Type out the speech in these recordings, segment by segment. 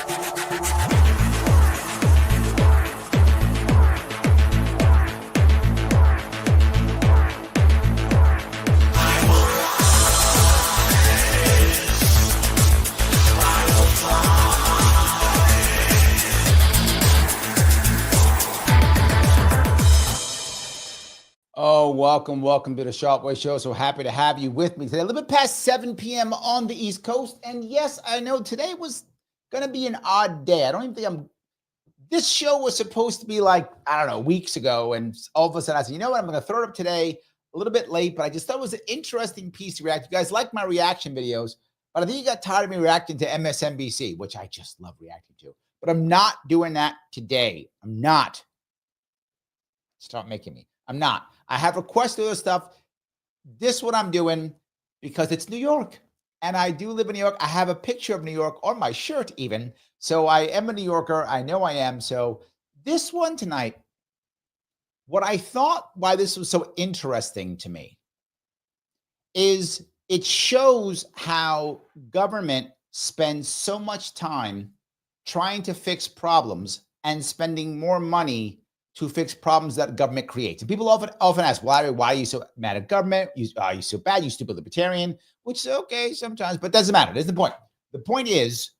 Oh, welcome to the Sharpe Way Show. So happy to have you with me today. A little bit past 7 p.m. on the East Coast. And yes, I know today was going to be an odd day. I don't even think this show was supposed to be like, I don't know, weeks ago. And all of a sudden I said, you know what? I'm going to throw it up today a little bit late, but I just thought it was an interesting piece to react. You guys like my reaction videos, but I think you got tired of me reacting to MSNBC, which I just love reacting to. But I'm not doing that today. I'm not. Stop making me. I'm not. I have requested other stuff. This what I'm doing because it's New York. And I do live in New York. I have a picture of New York on my shirt even. So I am a New Yorker. I know I am. So this one tonight, what I thought why this was so interesting to me is it shows how government spends so much time trying to fix problems and spending more money to fix problems that government creates. And people often ask, why are you so mad at government? Are you so bad? You stupid libertarian, which is okay sometimes, but doesn't matter. That's the point. The point is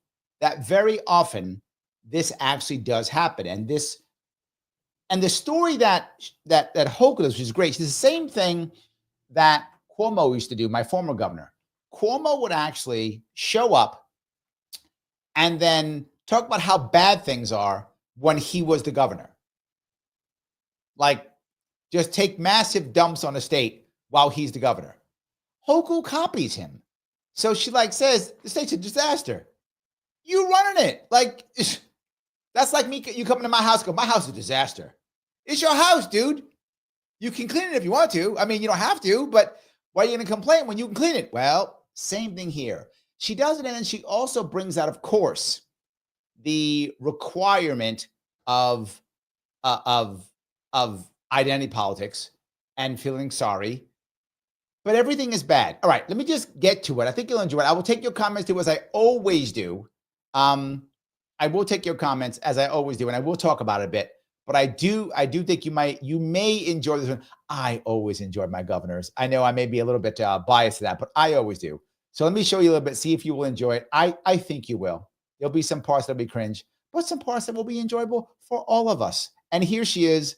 that very often this actually does happen. And the story that Hochul does, which is great, it's the same thing that Cuomo used to do, my former governor. Cuomo would actually show up and then talk about how bad things are when he was the governor. Like, just take massive dumps on a state while he's the governor. Hochul copies him. So she says, the state's a disaster. You running it. Like, that's like me, you come into my house, go, my house is a disaster. It's your house, dude. You can clean it if you want to. I mean, you don't have to, but why are you going to complain when you can clean it? Well, same thing here. She does it, and then she also brings out, of course, the requirement of identity politics and feeling sorry, but everything is bad. All right, let me just get to it. I think you'll enjoy it. I will take your comments too, as I always do. I will take your comments as I always do, and I will talk about it a bit. But I do think you may enjoy this one. I always enjoy my governors. I know I may be a little bit biased to that, but I always do. So let me show you a little bit, see if you will enjoy it. I think you will. There'll be some parts that'll be cringe, but some parts that will be enjoyable for all of us. And here she is,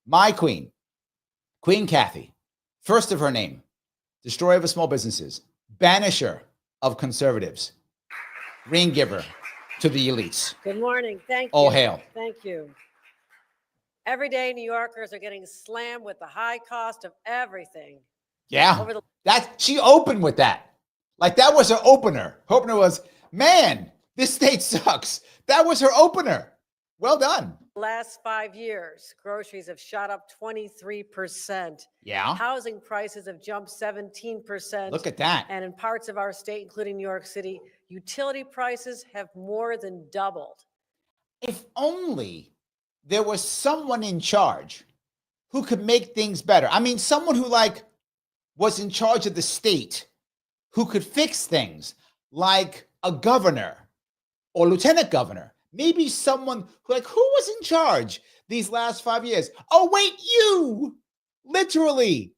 my queen, Queen Kathy, first of her name, destroyer of small businesses, banisher of conservatives, ring giver to the elites. Good morning. Thank you. All hail. Thank you. Every day, New Yorkers are getting slammed with the high cost of everything. Yeah, she opened with that. Like, that was her opener. Her opener was, man, this state sucks. That was her opener. Well done. Last 5 years, groceries have shot up 23%. Yeah. Housing prices have jumped 17%. Look at that. And in parts of our state, including New York City, utility prices have more than doubled. If only there was someone in charge who could make things better. I mean, someone who was in charge of the state, who could fix things, like a governor or lieutenant governor. Maybe someone who was in charge these last 5 years? Oh, wait, you! Literally.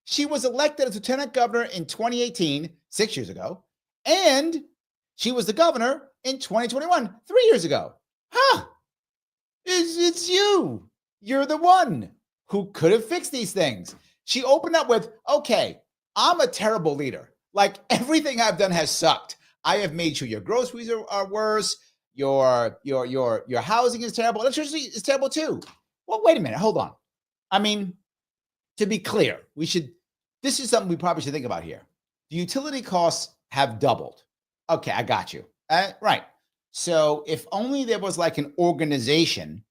She was elected as lieutenant governor in 2018, 6 years ago, and she was the governor in 2021, 3 years ago. Huh. It's you. You're the one who could have fixed these things. She opened up with, okay, I'm a terrible leader. Like, everything I've done has sucked. I have made sure your groceries are worse. Your housing is terrible. Electricity is terrible too. Well, wait a minute. Hold on. I mean, to be clear, this is something we probably should think about here. The utility costs have doubled. Okay, I got you. Right. So if only there was an organization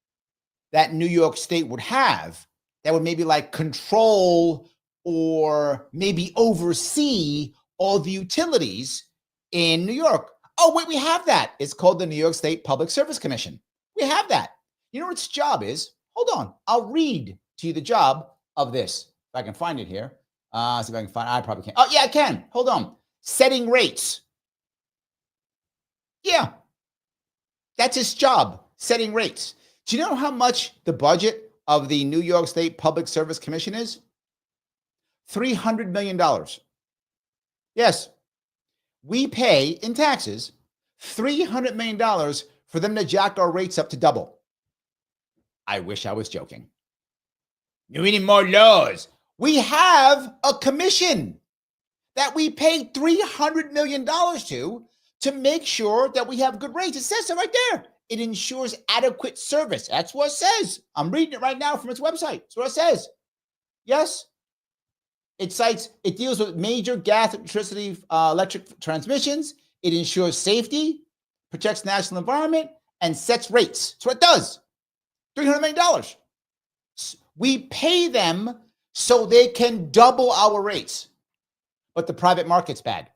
that New York State would have that would maybe control or maybe oversee all the utilities in New York. Oh, wait, we have that. It's called the New York State Public Service Commission. We have that. You know what its job is? Hold on. I'll read to you the job of this. If I can find it here. See if I can find it. I probably can't. Oh, yeah, I can. Hold on. Setting rates. Yeah. That's his job, setting rates. Do you know how much the budget of the New York State Public Service Commission is? $300 million. Yes, we pay in taxes $300 million for them to jack our rates up to double. I wish I was joking. We need more laws. We have a commission that we pay $300 million to make sure that we have good rates. It says so right there. It ensures adequate service. That's what it says. I'm reading it right now from its website. That's what it says. Yes. It deals with major gas, electricity, electric transmissions. It ensures safety, protects national environment, and sets rates. That's what it does. $300 million. We pay them so they can double our rates. But the private market's bad,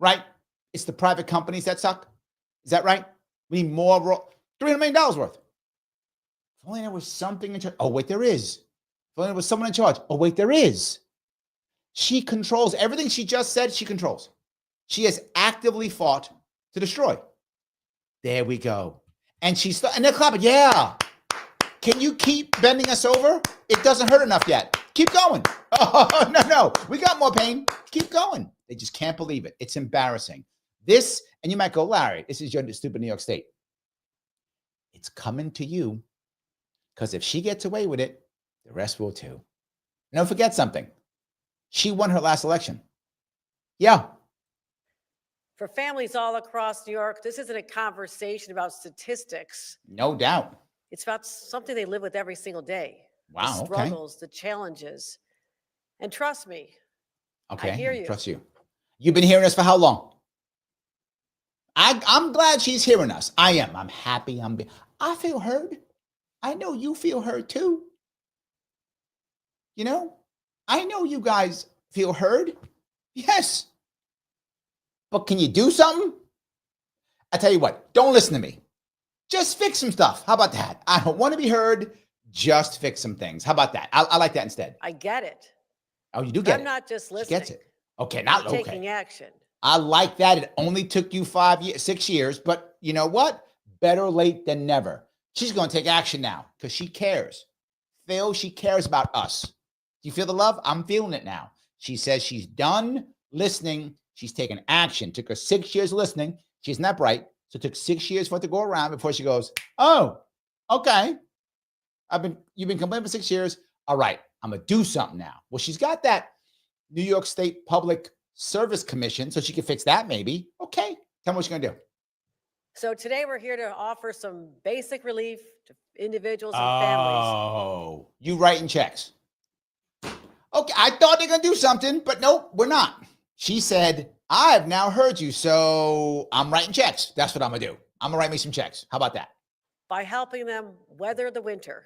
right? It's the private companies that suck. Is that right? We need more, $300 million worth. If only there was something in charge. Oh, wait, there is. If only there was someone in charge. Oh, wait, there is. She controls everything she just said, she controls. She has actively fought to destroy. There we go. And and they're clapping. Yeah. Can you keep bending us over? It doesn't hurt enough yet. Keep going. Oh, no. We got more pain. Keep going. They just can't believe it. It's embarrassing. This, and you might go, Larry, this is your stupid New York State. It's coming to you because if she gets away with it, the rest will too. And don't forget something. She won her last election. Yeah. For families all across New York, this isn't a conversation about statistics. No doubt. It's about something they live with every single day. Wow. The struggles, the challenges. And trust me. Okay. I hear you. Trust you. You've been hearing us for how long? I'm glad she's hearing us. I am. I'm happy. I feel heard. I know you feel heard too. You know, I know you guys feel heard. Yes. But can you do something? I tell you what, don't listen to me. Just fix some stuff. How about that? I don't want to be heard. Just fix some things. How about that? I like that instead. I get it. Oh, you do get it. I'm not just listening. She gets it. Okay, not okay. Taking action. I like that. It only took you 6 years, but you know what? Better late than never. She's going to take action now because she cares. Phil, she cares about us. Do you feel the love? I'm feeling it now. She says she's done listening. She's taken action. Took her 6 years listening. She's not bright. So it took 6 years for it to go around before she goes, oh, okay. You've been complaining for 6 years. All right, I'm going to do something now. Well, she's got that New York State Public Service Commission, so she can fix that maybe. Okay, tell me what you're going to do. So today we're here to offer some basic relief to individuals and families. Oh, you writing checks. Okay, I thought they were going to do something, but nope, we're not. She said, I've now heard you, so I'm writing checks. That's what I'm going to do. I'm going to write me some checks. How about that? By helping them weather the winter.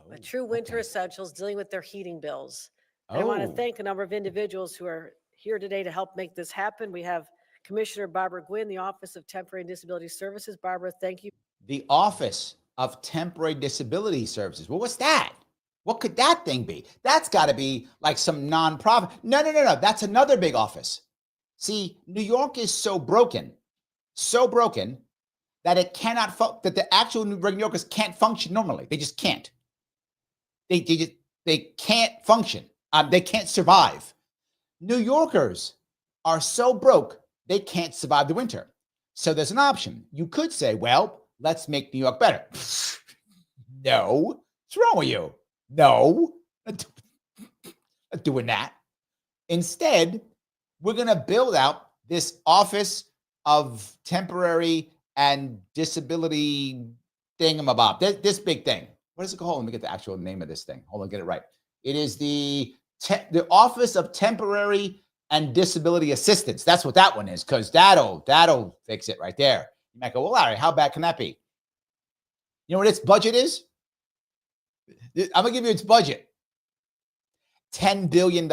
With true winter essentials, dealing with their heating bills. And I want to thank a number of individuals who are here today to help make this happen. We have Commissioner Barbara Gwynn, the Office of Temporary and Disability Services. Barbara, thank you. The Office of Temporary Disability Services. Well, what's that? What could that thing be? That's got to be like some nonprofit. No. That's another big office. See, New York is so broken that it cannot, that the actual New Yorkers can't function normally. They just can't. They can't function. They can't survive. New Yorkers are so broke, they can't survive the winter. So there's an option. You could say, well, let's make New York better. No. What's wrong with you? No. Not doing that. Instead, we're going to build out this Office of Temporary and Disability thingamabob. This big thing. What is it called? Let me get the actual name of this thing. Hold on, get it right. It is the Office of Temporary and Disability Assistance. That's what that one is, because that'll fix it right there. You might go, well, Larry, how bad can that be? You know what its budget is? I'm going to give you its budget. $10 billion.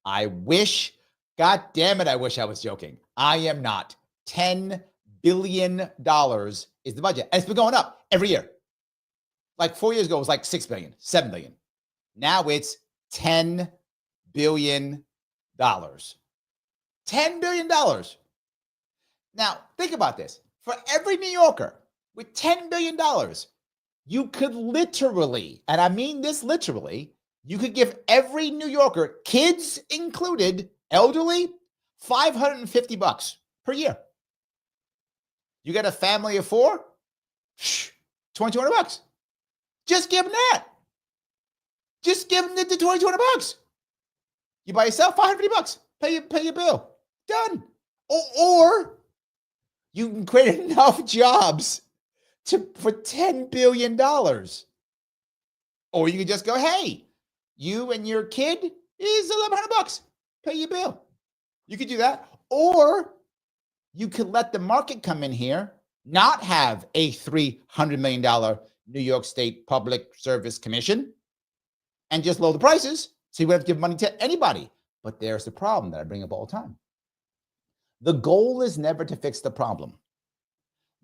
I wish, God damn it, I wish I was joking. I am not. $10 billion is the budget. And it's been going up every year. Like 4 years ago, it was like 6 billion, 7 billion. Now it's $10 billion. $10 billion. Now, think about this. For every New Yorker with $10 billion, you could literally, and I mean this literally, you could give every New Yorker, kids included, elderly, $550 per year. You got a family of 4, $2,200. Just give them that. Just give them the $2,200. You buy yourself $550. Pay your bill. Done. Or you can create enough jobs for $10 billion. Or you can just go, hey, you and your kid is $1,100. Pay your bill. You could do that. Or you could let the market come in here, not have a $300 million New York State Public Service Commission, and just lower the prices so you wouldn't have to give money to anybody. But there's the problem that I bring up all the time. The goal is never to fix the problem.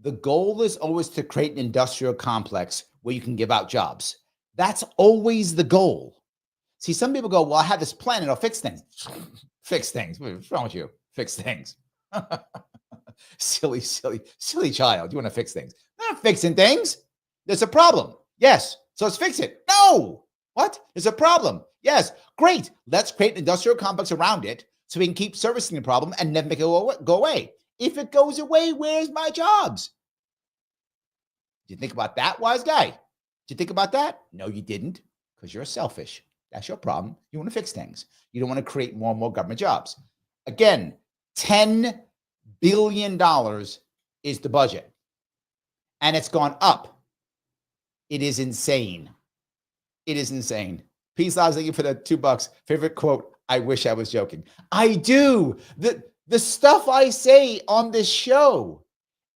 The goal is always to create an industrial complex where you can give out jobs. That's always the goal. See, some people go, well, I have this plan and it'll fix things. Fix things. What's wrong with you? Fix things. Silly child. You want to fix things. Not fixing things. There's a problem. Yes. So let's fix it. No. What? There's a problem. Yes. Great. Let's create an industrial complex around it so we can keep servicing the problem and never make it go away. If it goes away, where's my jobs? Did you think about that, wise guy? Did you think about that? No, you didn't, because you're selfish. That's your problem. You want to fix things. You don't want to create more and more government jobs. Again, $10 billion is the budget. And it's gone up. It is insane. It is insane. Peace, Lives, thank you for the $2. Favorite quote, I wish I was joking. I do. The stuff I say on this show,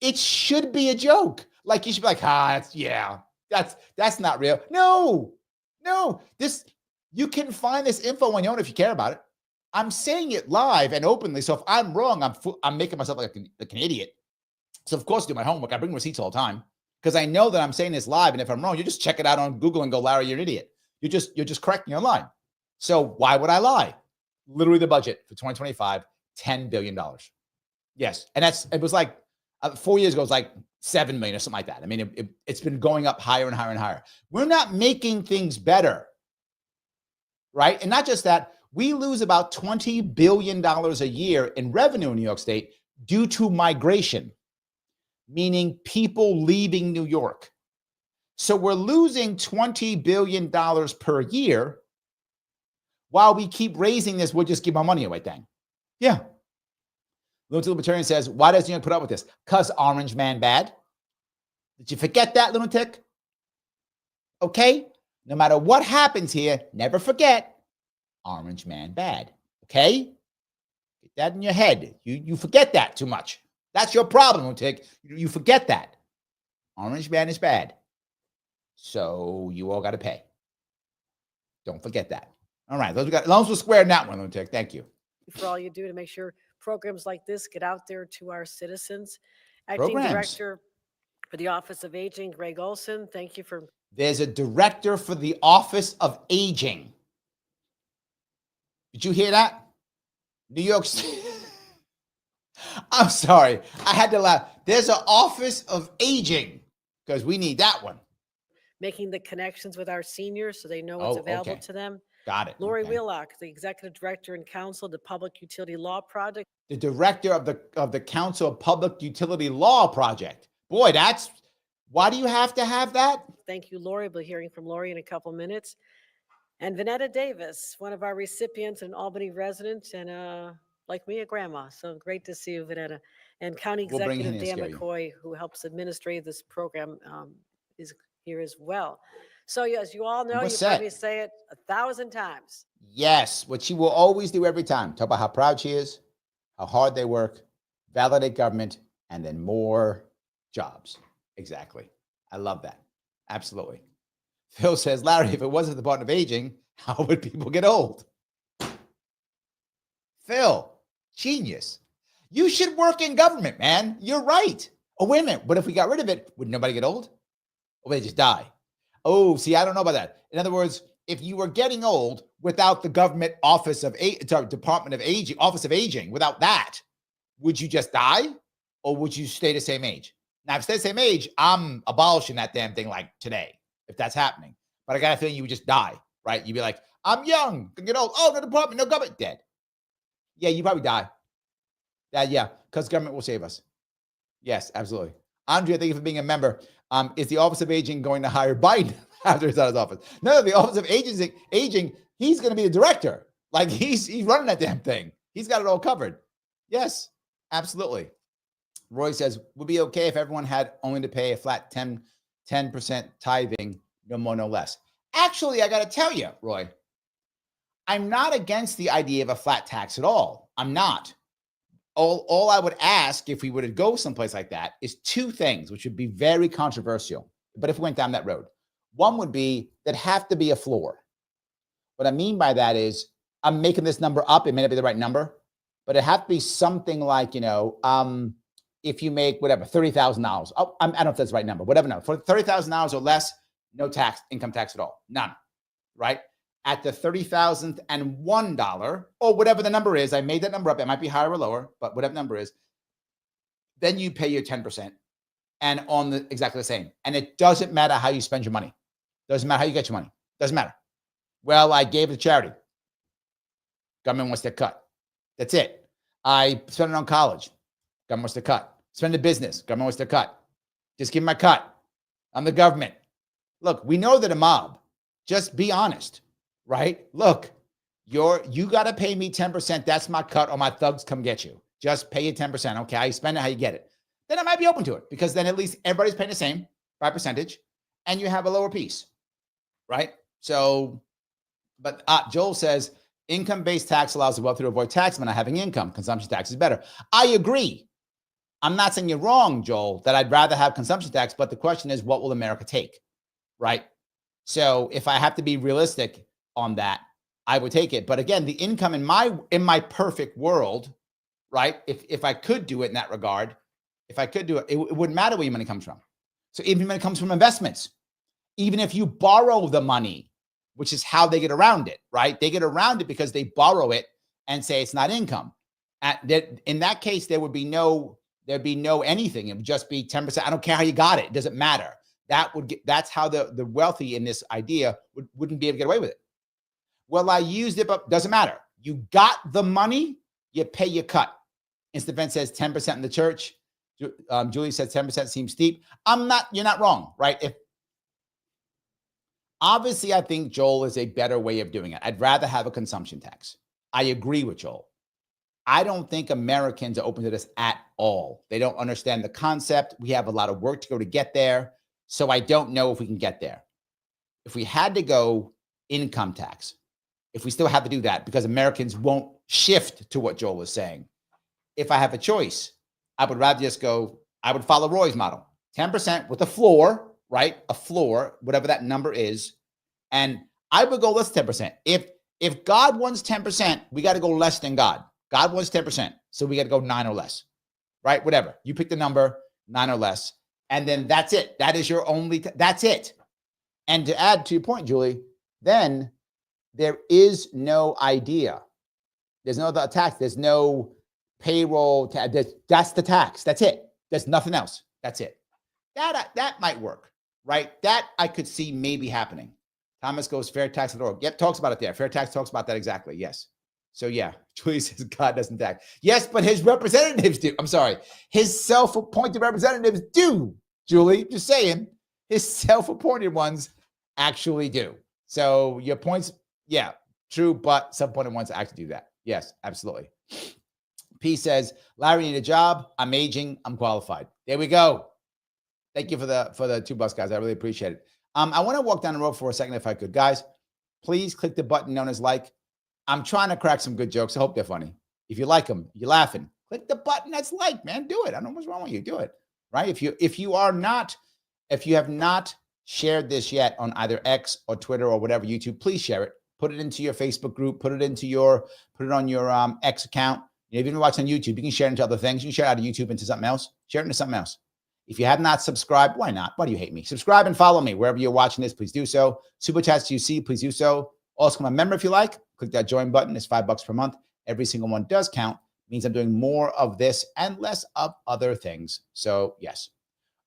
it should be a joke. Like you should be like, that's not real. No. You can find this info on your own if you care about it. I'm saying it live and openly. So if I'm wrong, I'm making myself like an idiot. So of course, I do my homework. I bring receipts all the time because I know that I'm saying this live. And if I'm wrong, you just check it out on Google and go, Larry, you're an idiot. You're just correcting me online. So why would I lie? Literally the budget for 2025, $10 billion. Yes. And it was like 4 years ago, it was like 7 million or something like that. I mean, it's been going up higher and higher and higher. We're not making things better, right? And not just that, we lose about $20 billion a year in revenue in New York State due to migration, meaning people leaving New York. So we're losing $20 billion per year while we keep raising this. We'll just give our money away thing. Yeah. Lunatic Libertarian says, why does New York put up with this? Because Orange Man bad. Did you forget that, lunatic? Okay? No matter what happens here, never forget Orange Man bad. Okay? Get that in your head. You forget that too much. That's your problem, lunatic. You forget that. Orange Man is bad. So you all got to pay. Don't forget that. All right. As long as we're square in that one, lunatic. Thank you. For all you do to make sure programs like this get out there to our citizens. Acting Director for the Office of Aging, Greg Olson, thank you for. There's a director for the Office of Aging. Did you hear that? New York State. I'm sorry. I had to laugh. There's an Office of Aging because we need that one. Making the connections with our seniors so they know what's available to them. Got it. Lori Wheelock, the Executive Director and Counsel of the Public Utility Law Project. The Director of the Council of Public Utility Law Project. Boy, why do you have to have that? Thank you, Lori. We'll be hearing from Lori in a couple minutes. And Vanetta Davis, one of our recipients, an Albany resident, and like me, a grandma. So great to see you, Vanetta. And County Executive Dan McCoy, who helps administrate this program, is here as well. So as you all know, you've heard me say it 1,000 times. Yes, what she will always do every time. Talk about how proud she is, how hard they work, validate government, and then more jobs. Exactly. I love that. Absolutely. Phil says, Larry, if it wasn't the Department of Aging, how would people get old? Phil, genius. You should work in government, man. You're right. Oh, wait a minute. What if we got rid of it? Would nobody get old? Or would they just die? Oh, see, I don't know about that. In other words, if you were getting old without the government Department of Aging, Office of Aging, without that, would you just die or would you stay the same age? Now, if stay the same age, I'm abolishing that damn thing like today, if that's happening. But I got a feeling you would just die, right? You'd be like, I'm young, can get old. Oh, no department, no government, dead. Yeah, you probably die. Yeah, because government will save us. Yes, absolutely. Andrea, thank you for being a member. Is the Office of Aging going to hire Biden after he's out of his office? No, the Office of Aging, he's going to be the director. Like he's running that damn thing. He's got it all covered. Yes, absolutely. Roy says, would be okay if everyone had only to pay a flat 10% tithing, no more, no less. Actually, I got to tell you, Roy, I'm not against the idea of a flat tax at all. I'm not. All I would ask if we were to go someplace like that is two things, which would be very controversial. But if we went down that road, one would be there'd have to be a floor. What I mean by that is I'm making this number up. It may not be the right number, but it have to be something like, if you make whatever, $30,000. I don't know if that's the right number, whatever. No, for $30,000 or less, no tax, income tax at all. None, right? At the $30,001 or whatever the number is, I made that number up. It might be higher or lower, but whatever number is, then you pay your 10% and on the exactly the same. And it doesn't matter how you spend your money. Doesn't matter how you get your money. Doesn't matter. Well, I gave it to charity. Government wants to cut. That's it. I spent it on college. Government wants to cut. Spend a business. Government wants to cut. Just give me my cut. I'm the government. Look, we know that a mob. Just be honest. Right? Look, you got to pay me 10%. That's my cut, or my thugs come get you. Just pay you 10%. Okay, how you spend it, how you get it. Then I might be open to it because then at least everybody's paying the same by percentage and you have a lower piece. Right? So, but Joel says income-based tax allows the wealthy to avoid tax by not having income. Consumption tax is better. I agree. I'm not saying you're wrong, Joel, that I'd rather have consumption tax, but the question is, what will America take? Right? So if I have to be realistic on that, I would take it. But again, the income in my perfect world, right? If I could do it in that regard, if I could do it, it wouldn't matter where your money comes from. So even when it comes from investments, even if you borrow the money, which is how they get around it, right? They get around it because they borrow it and say it's not income. In that case, there'd be no anything. It would just be 10%. I don't care how you got it. It doesn't matter. That's how the wealthy in this idea wouldn't be able to get away with it. Well, I used it, but doesn't matter. You got the money, you pay your cut. Instant Event says 10% in the church. Julie says 10% seems steep. You're not wrong, right? Obviously, I think Joel is a better way of doing it. I'd rather have a consumption tax. I agree with Joel. I don't think Americans are open to this at all. They don't understand the concept. We have a lot of work to go to get there. So I don't know if we can get there. If we had to go income tax, if we still have to do that, because Americans won't shift to what Joel was saying. If I have a choice, I would rather just I would follow Roy's model. 10% with a floor, right? A floor, whatever that number is. And I would go less than 10%. If God wants 10%, we got to go less than God. God wants 10%. So we got to go 9 or less, right? Whatever. You pick the number, 9 or less. And then that's it. That is your only, that's it. And to add to your point, Julie, then there is no idea. There's no other tax. There's no payroll. That's the tax. That's it. There's nothing else. That's it. That might work, right? That I could see maybe happening. Thomas goes fairtax.org. Yep, talks about it there. Fair tax talks about that exactly. Yes. So yeah, Julie says God doesn't tax. Yes, but his representatives do. I'm sorry. His self-appointed representatives do, Julie. Just saying. His self-appointed ones actually do. So your points, yeah, true, but self-appointed ones actually do that. Yes, absolutely. P says, Larry, need a job. I'm aging. I'm qualified. There we go. Thank you for the $2, guys. I really appreciate it. I want to walk down the road for a second if I could. Guys, please click the button known as like. I'm trying to crack some good jokes. I hope they're funny. If you like them, you're laughing. Click the button that's like, man. Do it. I don't know what's wrong with you. Do it. Right? If you have not shared this yet on either X or Twitter or whatever, YouTube, please share it. Put it into your Facebook group. Put it on your X account. If you're watching on YouTube, you can share it into other things. You can share it out of YouTube into something else. Share it into something else. If you have not subscribed, why not? Why do you hate me? Subscribe and follow me wherever you're watching this. Please do so. Super chats you see, please do so. Also, become a member if you like. Click that join button. It's $5 per month. Every single one does count. It means I'm doing more of this and less of other things. So yes.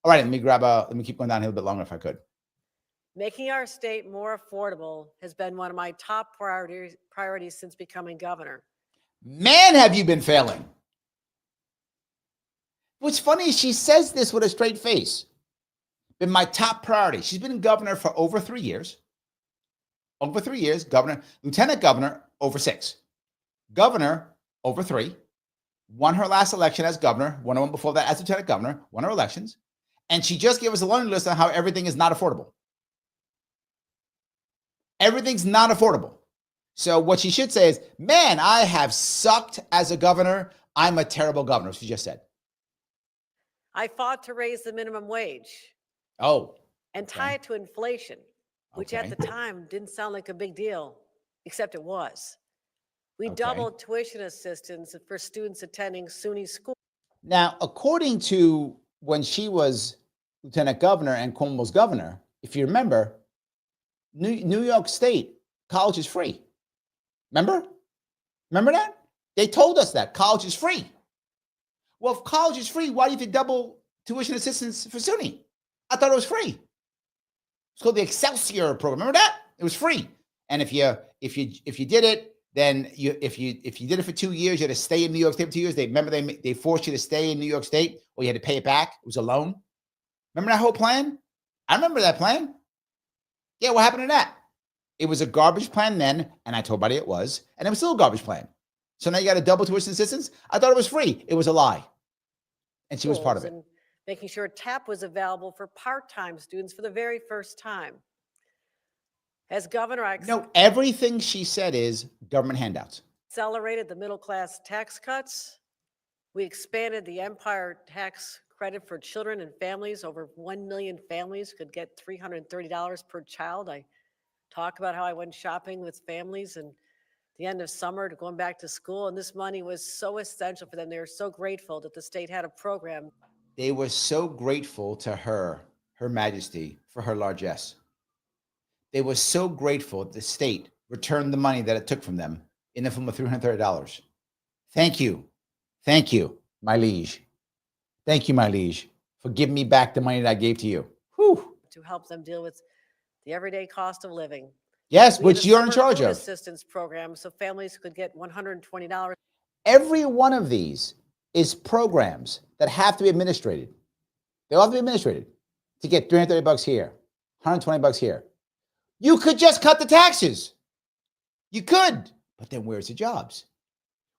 All right, let me keep going down here a little bit longer if I could. Making our state more affordable has been one of my top priorities since becoming governor. Man, have you been failing. What's funny is she says this with a straight face. Been my top priority. She's been governor for over 3 years. Over 3 years, governor, lieutenant governor, over 6. Governor, over 3. Won her last election as governor, won one before that as lieutenant governor, won her elections. And she just gave us a laundry list on how everything is not affordable. Everything's not affordable. So what she should say is, man, I have sucked as a governor. I'm a terrible governor, she just said. I fought to raise the minimum wage. Oh. And tie it to inflation, which at the time didn't sound like a big deal, except it was. We doubled tuition assistance for students attending SUNY school. Now, according to when she was lieutenant governor and Cuomo's governor, if you remember, New York State college is free. Remember that? They told us that college is free. Well, if college is free, why do you have to double tuition assistance for SUNY? I thought it was free. It's called the Excelsior program. Remember that? It was free. And if you did it, then if you did it for 2 years, you had to stay in New York State for 2 years. They forced you to stay in New York State, or you had to pay it back. It was a loan. Remember that whole plan? I remember that plan. Yeah, what happened to that? It was a garbage plan then, and I told everybody it was, and it was still a garbage plan. So now you got a double tuition assistance? I thought it was free. It was a lie. And she was part of it. And making sure TAP was available for part-time students for the very first time. As governor, everything she said is government handouts. Accelerated the middle-class tax cuts. We expanded the Empire tax credit for children and families. Over 1 million families could get $330 per child. I talk about how I went shopping with families and the end of summer to going back to school. And this money was so essential for them. They were so grateful that the state had a program. They were so grateful to Her Majesty, for her largesse. They were so grateful the state returned the money that it took from them in the form of $330. Thank you. Thank you, my liege. Thank you, my liege, for giving me back the money that I gave to you. Whew. To help them deal with the everyday cost of living. Yes, which you're in charge of. Assistance program, so families could get $120. Every one of these is programs that have to be administrated. They all have to be administrated to get $330 here, $120 here. You could just cut the taxes. You could, but then where's the jobs?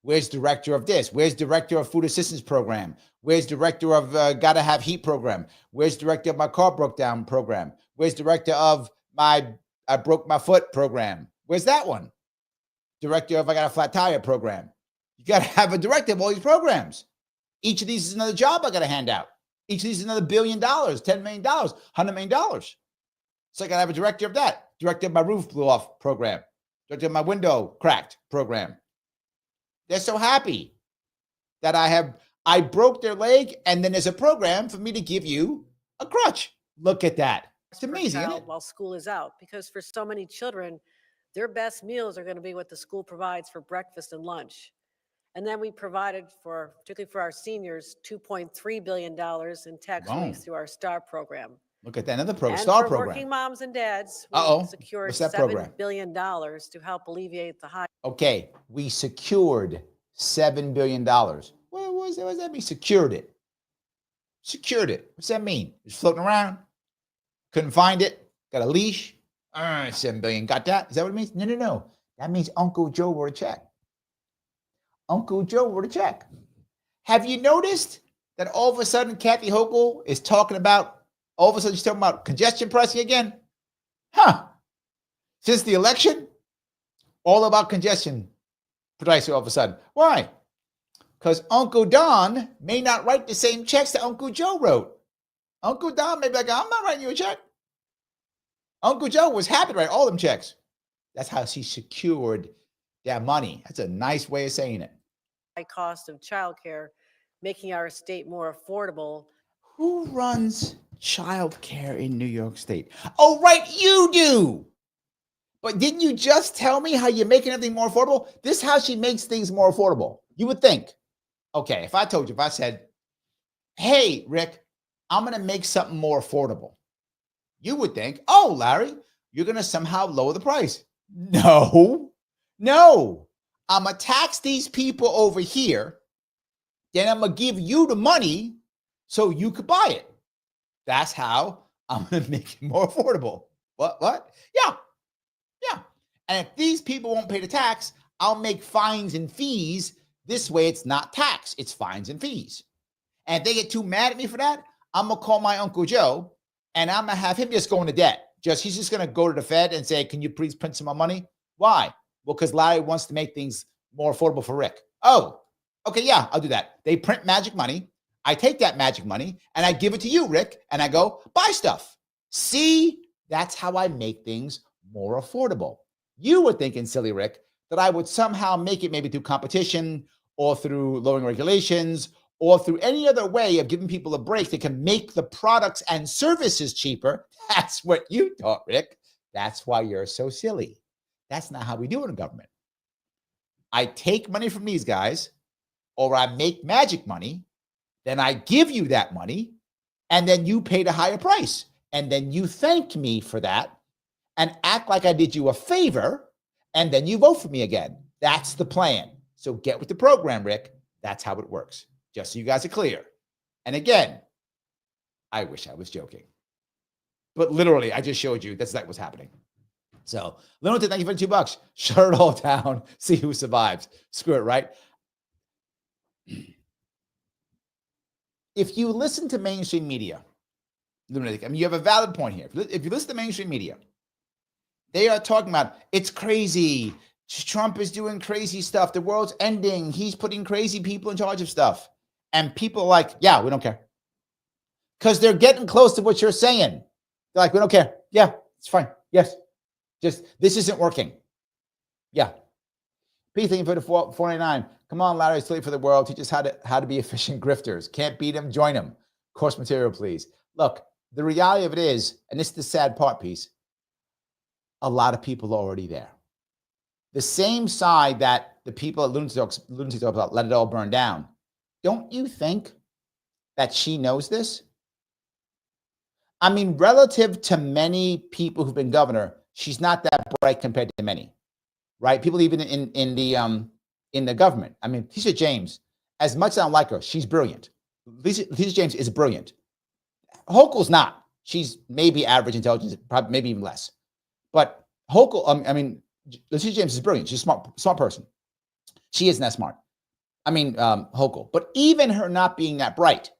Where's director of this? Where's director of food assistance program? Where's director of gotta have heat program? Where's director of my car broke down program? Where's director of my I broke my foot program? Where's that one? Director of I got a flat tire program. You gotta have a director of all these programs. Each of these is another job I gotta hand out. Each of these is another $1 billion, $10 million, $100 million. So I gotta have a director of that. Director of my roof blew off program. Director of my window cracked program. They're so happy that I broke their leg, and then there's a program for me to give you a crutch. Look at that. It's amazing, isn't it? While school is out, because for so many children, their best meals are going to be what the school provides for breakfast and lunch. And then we provided for, particularly for our seniors, $2.3 billion in tax relief through our STAR program. Look at that, another program, and STAR for program. Working moms and dads, we secured $7 billion to help alleviate the high. Okay, we secured $7 billion. What does that mean? Secured it. Secured it. What's that mean? It's floating around. Couldn't find it. Got a leash. $7 billion. Got that? Is that what it means? No. That means Uncle Joe wrote a check. Uncle Joe wrote a check. Have you noticed that all of a sudden Kathy Hochul is talking about, all of a sudden she's talking about congestion pricing again? Huh. Since the election, all about congestion pricing all of a sudden. Why? Because Uncle Don may not write the same checks that Uncle Joe wrote. Uncle Don may be like, I'm not writing you a check. Uncle Joe was happy to write all them checks. That's how she secured that money. That's a nice way of saying it. High cost of childcare, making our state more affordable. Who runs childcare in New York State? Oh, right, you do. But didn't you just tell me how you're making everything more affordable? This is how she makes things more affordable. You would think, okay, if I said, hey, Rick, I'm going to make something more affordable. You would think, oh, Larry, you're going to somehow lower the price. No. I'm going to tax these people over here. Then I'm going to give you the money so you could buy it. That's how I'm going to make it more affordable. What? Yeah. And if these people won't pay the tax, I'll make fines and fees. This way, it's not tax, it's fines and fees. And if they get too mad at me for that, I'm going to call my Uncle Joe and I'm going to have him just go into debt. He's just going to go to the Fed and say, can you please print some more money? Why? Well, because Larry wants to make things more affordable for Rick. Oh, okay, yeah, I'll do that. They print magic money. I take that magic money and I give it to you, Rick, and I go buy stuff. See, that's how I make things more affordable. You were thinking, silly Rick, that I would somehow make it maybe through competition or through lowering regulations or through any other way of giving people a break that can make the products and services cheaper. That's what you thought, Rick. That's why you're so silly. That's not how we do it in government. I take money from these guys, or I make magic money, then I give you that money, and then you pay the higher price. And then you thank me for that and act like I did you a favor, and then you vote for me again. That's the plan. So get with the program, Rick. That's how it works. Just so you guys are clear. And again, I wish I was joking. But literally, I just showed you that's what's happening. So, Limited, thank you for the $2. Shut it all down. See who survives. Screw it, right? If you listen to mainstream media, Lunatic, I mean, you have a valid point here. If you listen to mainstream media, they are talking about it's crazy. Trump is doing crazy stuff. The world's ending. He's putting crazy people in charge of stuff. And people are like, yeah, we don't care. Because they're getting close to what you're saying. They're like, we don't care. Yeah, it's fine. Yes. Just, this isn't working. Yeah. P, thank you for the 499. Come on, Larry, it's late for the world. Teach us how to be efficient grifters. Can't beat them, join them. Course material, please. Look, the reality of it is, and this is the sad part, piece, a lot of people are already there. The same side that the people at Lunacy talk about, let it all burn down. Don't you think that she knows this? I mean, relative to many people who've been governor, she's not that bright compared to many, right? People even in the government. I mean, Lisa James, as much as I don't like her, she's brilliant. Lisa James is brilliant. Hochul's not. She's maybe average intelligence, probably maybe even less. But Hochul, I mean, Lisa James is brilliant. She's a smart person. She isn't that smart. I mean, Hochul. But even her not being that bright,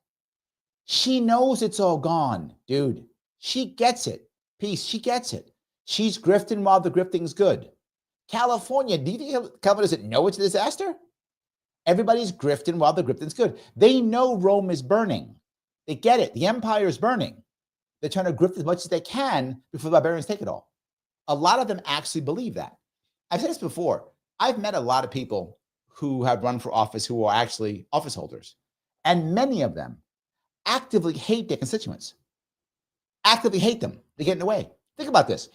she knows it's all gone, dude. She gets it. Peace. She gets it. She's grifting while the grifting's good. California, do you think California doesn't know it's a disaster? Everybody's grifting while the grifting's good. They know Rome is burning. They get it. The empire is burning. They're trying to grift as much as they can before the barbarians take it all. A lot of them actually believe that. I've said this before. I've met a lot of people who have run for office who are actually office holders. And many of them actively hate their constituents. Actively hate them. They get in the way. Think about this.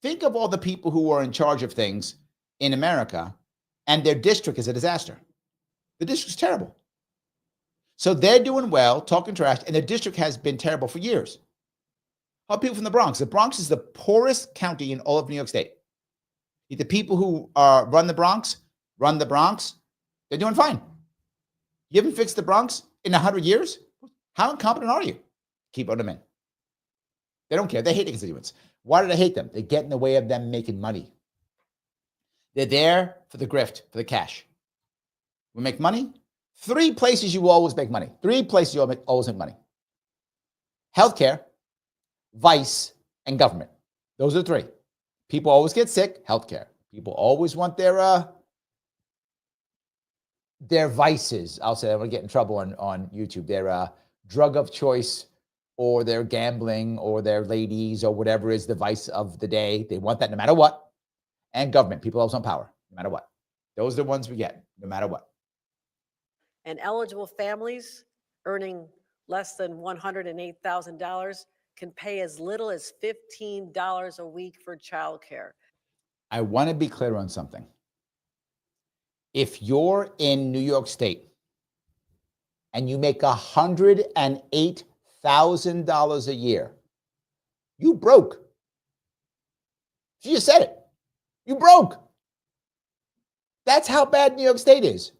Think of all the people who are in charge of things in America, and their district is a disaster. The district's terrible. So they're doing well, talking trash, and their district has been terrible for years. How about people from the Bronx? The Bronx is the poorest county in all of New York State. The people who run the Bronx, they're doing fine. You haven't fixed the Bronx in 100 years? How incompetent are you? Keep voting them in. They don't care. They hate the constituents. Why do they hate them? They get in the way of them making money. They're there for the grift, for the cash. We make money. 3 places you will always make money. 3 places you always make money. Healthcare, vice, and government. Those are 3. People always get sick, healthcare. People always want their vices. I'll say, I don't want to get in trouble on YouTube. Their drug of choice, or their gambling, or their ladies, or whatever is the vice of the day. They want that no matter what. And government. People always want power, no matter what. Those are the ones we get, no matter what. And eligible families earning less than $108,000 can pay as little as $15 a week for childcare. I want to be clear on something. If you're in New York State and you make $108,000 a year. You broke. She just said it. You broke. That's how bad New York State is.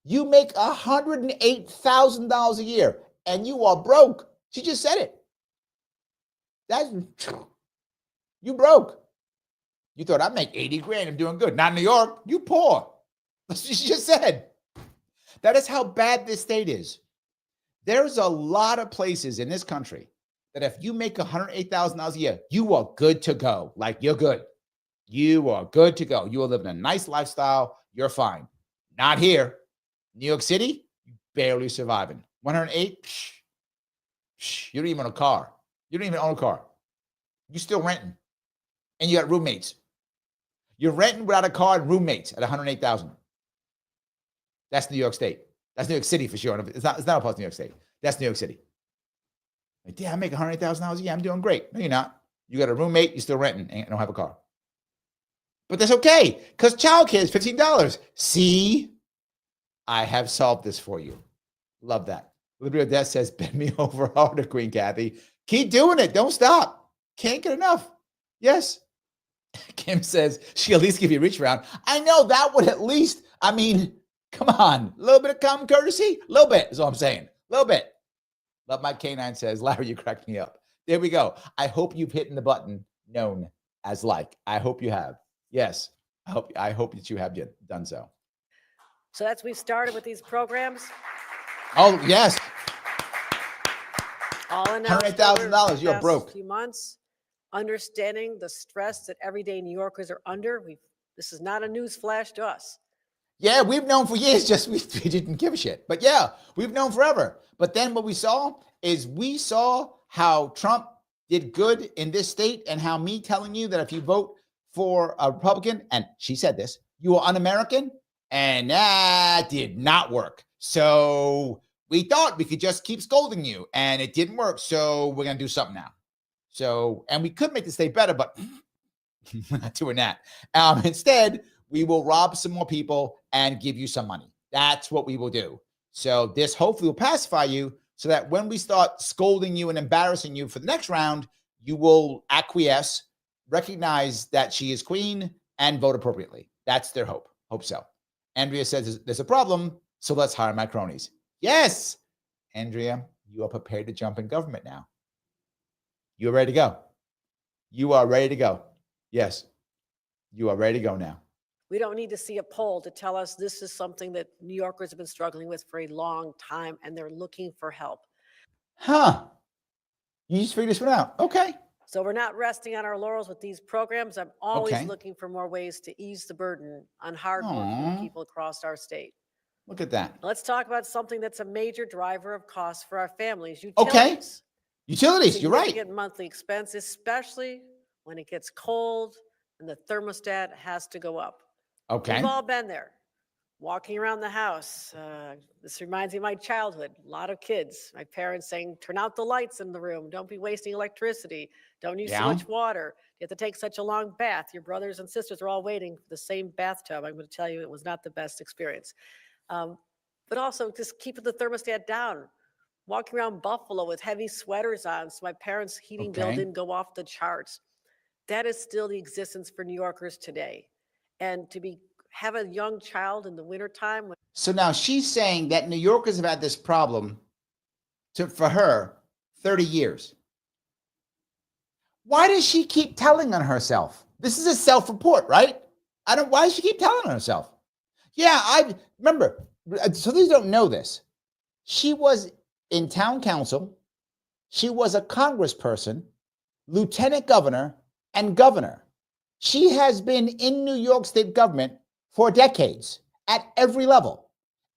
You make $108,000 a year and you are broke. She just said it. That's you broke. You thought I make 80 grand. I'm doing good. Not in New York. You poor. That's what she just said. That is how bad this state is. There's a lot of places in this country that if you make $108,000 a year, you are good to go. Like you're good. You are good to go. You are living a nice lifestyle. You're fine. Not here. New York City, barely surviving. 108, you don't even own a car. You don't even own a car. You're still renting. And you got roommates. You're renting without a car and roommates at 108,000. That's New York State. That's New York City for sure. It's not a part of New York State. That's New York City. Like, yeah, I make $108,000 a year. I'm doing great. No, you're not. You got a roommate. You're still renting and don't have a car. But that's okay because childcare is $15. See, I have solved this for you. Love that. Liberty of Death says, bend me over harder, Queen Kathy. Keep doing it. Don't stop. Can't get enough. Yes. Kim says, she at least give you a reach around. I know that would at least, I mean, come on. A little bit of common courtesy. A little bit is all I'm saying. A little bit. Love my canine says, Larry, you cracked me up. There we go. I hope you've hit the button known as like. I hope you have. Yes. I hope that you have done so. So that's we started with these programs. Oh, yes. All announced $100,000. You're broke. Few months, understanding the stress that everyday New Yorkers are under. This is not a news flash to us. Yeah, we've known for years, just we didn't give a shit. But yeah, we've known forever. But then what we saw how Trump did good in this state and how me telling you that if you vote for a Republican, and she said this, you are un-American, and that did not work. So we thought we could just keep scolding you, and it didn't work. So we're going to do something now. So, and we could make the state better, but we're not doing that. Instead, we will rob some more people and give you some money. That's what we will do. So this hopefully will pacify you so that when we start scolding you and embarrassing you for the next round, you will acquiesce, recognize that she is queen, and vote appropriately. That's their hope. Hope so. Andrea says there's a problem, so let's hire my cronies. Yes, Andrea, you are prepared to jump in government now. You're ready to go. You are ready to go. Yes, you are ready to go now. We don't need to see a poll to tell us this is something that New Yorkers have been struggling with for a long time, and they're looking for help. Huh. You just figured this one out. Okay. So we're not resting on our laurels with these programs. I'm always looking for more ways to ease the burden on hardworking people across our state. Look at that. Let's talk about something that's a major driver of costs for our families. Utilities. Utilities, you're right. Significant monthly expense, especially when it gets cold and the thermostat has to go up. Okay. We've all been there, walking around the house. This reminds me of my childhood. A lot of kids, my parents saying, turn out the lights in the room. Don't be wasting electricity. Don't use so much water. You have to take such a long bath. Your brothers and sisters are all waiting for the same bathtub. I'm going to tell you, it was not the best experience. But also just keeping the thermostat down. Walking around Buffalo with heavy sweaters on, so my parents' heating bill didn't go off the charts. That is still the existence for New Yorkers today. And to have a young child in the wintertime. So now she's saying that New Yorkers have had this problem for her 30 years. Why does she keep telling on herself? This is a self-report, right? Why does she keep telling on herself? Yeah, I remember. So these don't know this. She was in town council. She was a congressperson, lieutenant governor, and governor. She has been in New York state government for decades at every level.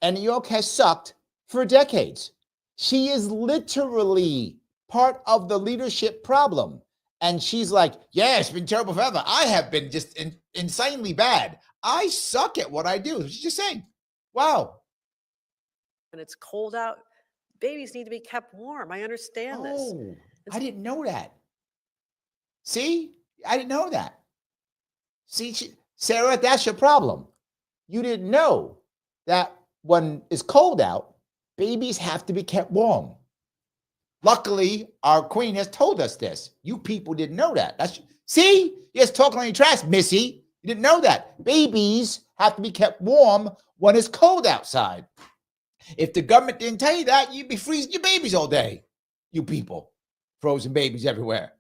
And New York has sucked for decades. She is literally part of the leadership problem. And she's like, yeah, it's been terrible forever. I have been just insanely bad. I suck at what I do. She's just saying, wow. And it's cold out. Babies need to be kept warm. I understand this. Oh, I didn't know that. See, I didn't know that. See, Sarah, that's your problem. You didn't know that when it's cold out, babies have to be kept warm. Luckily, our queen has told us this. You people didn't know that. See, you're just talking on your trash, Missy. You didn't know that. Babies have to be kept warm when it's cold outside. If the government didn't tell you that, you'd be freezing your babies all day. You people. Frozen babies everywhere.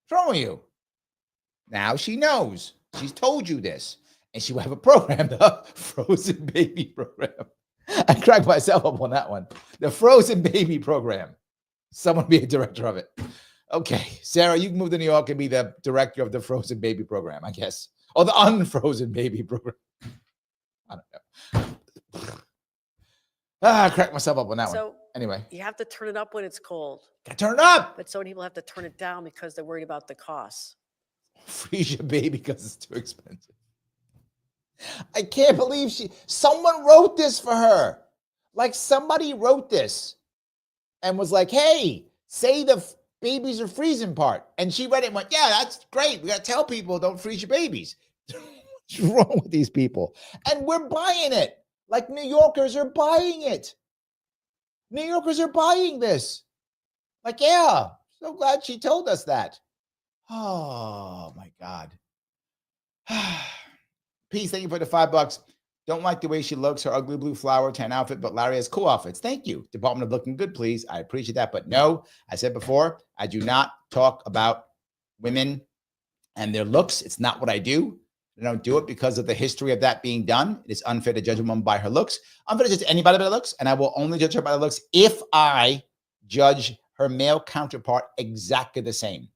What's wrong with you? Now she knows. She's told you this. And she will have a program, the Frozen Baby Program. I cracked myself up on that one. The Frozen Baby Program. Someone be a director of it. Okay, Sarah, you can move to New York and be the director of the Frozen Baby Program, I guess. Or the Unfrozen Baby Program. I don't know. I cracked myself up on that one. Anyway. You have to turn it up when it's cold. Got to turn it up. But so many people have to turn it down because they're worried about the costs. Freeze your baby because it's too expensive. I can't believe someone wrote this for her. Like somebody wrote this and was like, hey, say the babies are freezing part. And she read it and went, yeah, that's great. We got to tell people don't freeze your babies. What's wrong with these people? And we're buying it. Like New Yorkers are buying it. New Yorkers are buying this. Like, yeah, so glad she told us that. Oh, my God. Peace, thank you for the $5. Don't like the way she looks, her ugly blue flower tan outfit, but Larry has cool outfits. Thank you. Department of Looking Good, please. I appreciate that. But no, I said before, I do not talk about women and their looks. It's not what I do. I don't do it because of the history of that being done. It is unfair to judge a woman by her looks. I'm going to judge anybody by the looks, and I will only judge her by the looks if I judge her male counterpart exactly the same.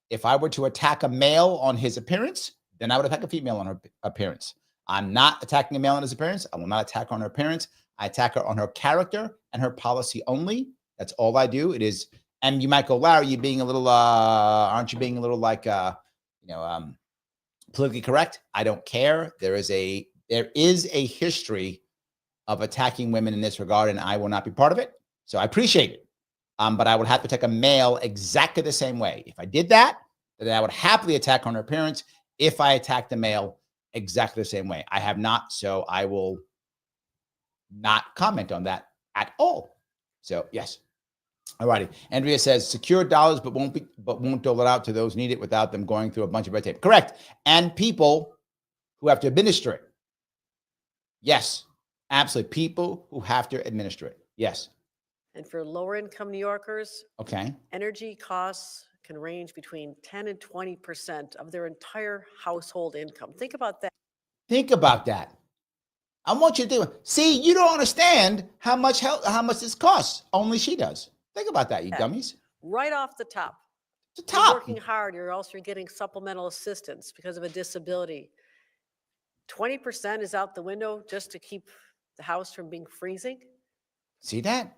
If I were to attack a male on his appearance, then I would attack a female on her appearance. I'm not attacking a male on his appearance. I will not attack her on her appearance. I attack her on her character and her policy only. That's all I do. It is, and you might go, Larry, you being a little, aren't you being a little like, politically correct? I don't care. There is a history of attacking women in this regard, and I will not be part of it. So I appreciate it. But I would have to attack a male exactly the same way. If I did that, then I would happily attack on her appearance. If I attacked a male exactly the same way, I have not, so I will not comment on that at all. So yes. All righty. Andrea says secure dollars, but won't dole it out to those need it without them going through a bunch of red tape. Correct. And people who have to administer it. Yes, absolutely. People who have to administer it. Yes. And for lower income New Yorkers, okay, energy costs can range between 10 and 20% of their entire household income. Think about that. Think about that. I want you to do it. See, you don't understand how much this costs. Only she does. Think about that, you dummies. Right off the top. The top. You're working hard. You're also getting supplemental assistance because of a disability. 20% is out the window just to keep the house from being freezing. See that?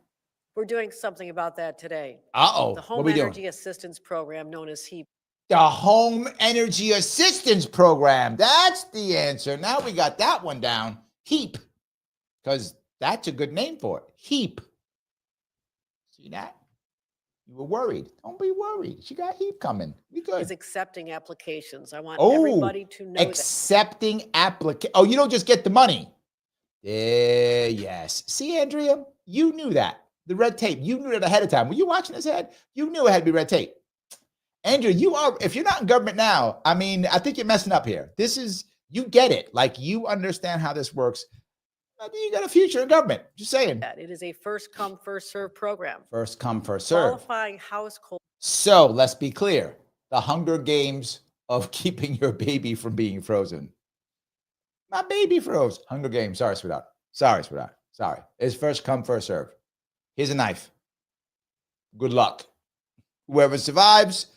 We're doing something about that today. Uh-oh. The Home Energy Assistance Program, known as HEAP. The Home Energy Assistance Program. That's the answer. Now we got that one down. HEAP. Because that's a good name for it. HEAP. See that? You were worried. Don't be worried. She got HEAP coming. We good. Is accepting applications. I want everybody to know accepting application. Oh, you don't just get the money. Yes. See, Andrea, you knew that. The red tape. You knew it ahead of time. Were you watching this ad? You knew it had to be red tape. Andrea, if you're not in government now, I mean, I think you're messing up here. You get it. Like, you understand how this works. I think you got a future in government. Just saying. It is a first come, first serve program. First come, first serve. Qualifying household. So let's be clear. The Hunger Games of keeping your baby from being frozen. My baby froze. Hunger Games. Sorry, sweetheart. Sorry. It's first come, first serve. Here's a knife. Good luck. Whoever survives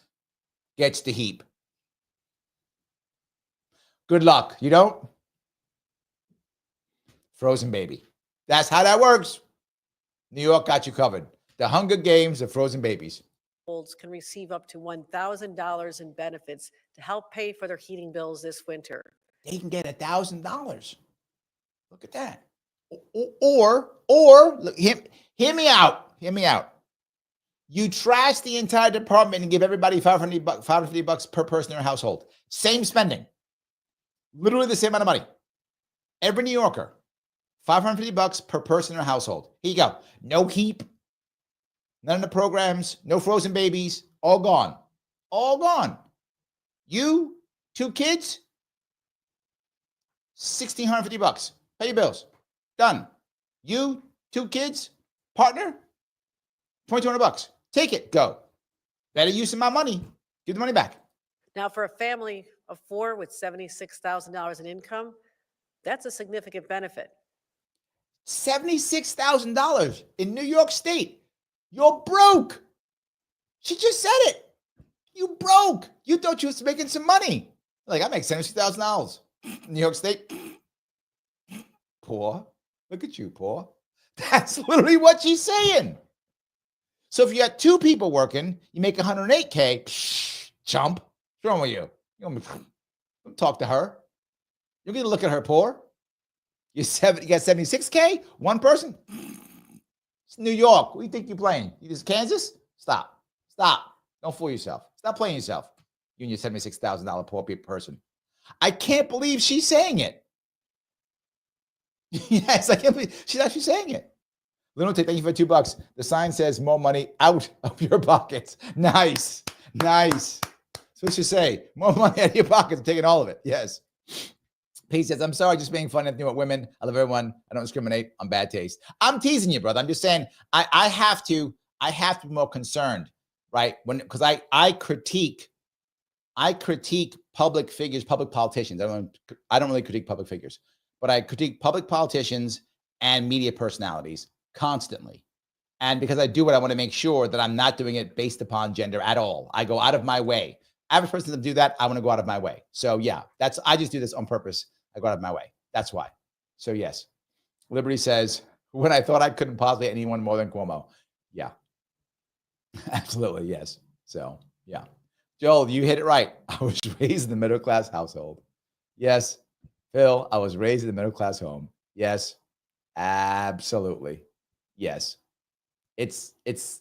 gets the HEAP. Good luck. You don't? Frozen baby. That's how that works. New York got you covered. The Hunger Games of frozen babies. Can receive up to $1,000 in benefits to help pay for their heating bills this winter. They can get $1,000. Look at that. Or look, hear me out. You trash the entire department and give everybody $550 per person in their household. Same spending. Literally the same amount of money. Every New Yorker, $550 per person in their household. Here you go. No HEAP. None of the programs, no frozen babies, all gone. All gone. You, 2 kids, $1,650. Pay your bills. Done. You, 2 kids, partner, $2,200. Take it. Go. Better use of my money. Give the money back. Now, for a family of 4 with $76,000 in income, that's a significant benefit. $76,000 in New York State. You're broke. She just said it. You broke. You thought you was making some money. Like, I make $76,000. New York State. Poor. Look at you, poor. That's literally what she's saying. So if you got 2 people working, you make $108K. Psh, chump. What's wrong with you? You don't talk to her. You're going to look at her poor. You got $76K? One person? It's New York. What do you think you're playing? You just Kansas? Stop. Don't fool yourself. Stop playing yourself. You and your $76,000 poor person. I can't believe she's saying it. Yes, I can't believe she's actually saying it. Lunatic, thank you for $2. The sign says more money out of your pockets. Nice. That's what you say. More money out of your pockets. I'm taking all of it. Yes. P says, I'm sorry, just being funny with women. I love everyone. I don't discriminate on bad taste. I'm teasing you, brother. I'm just saying I have to be more concerned, right? Because I critique public figures, public politicians. I don't really critique public figures, but I critique public politicians and media personalities constantly. And because I do it, I want to make sure that I'm not doing it based upon gender at all. I go out of my way. Average person doesn't do that. I want to go out of my way. So yeah, I just do this on purpose. I go out of my way. That's why. So yes. Liberty says, when I thought I couldn't possibly anyone more than Cuomo. Yeah. Absolutely. Yes. So yeah. Joel, you hit it right. I was raised in the middle class household. Yes. Phil, I was raised in the middle class home. Yes. Absolutely. Yes. It's it's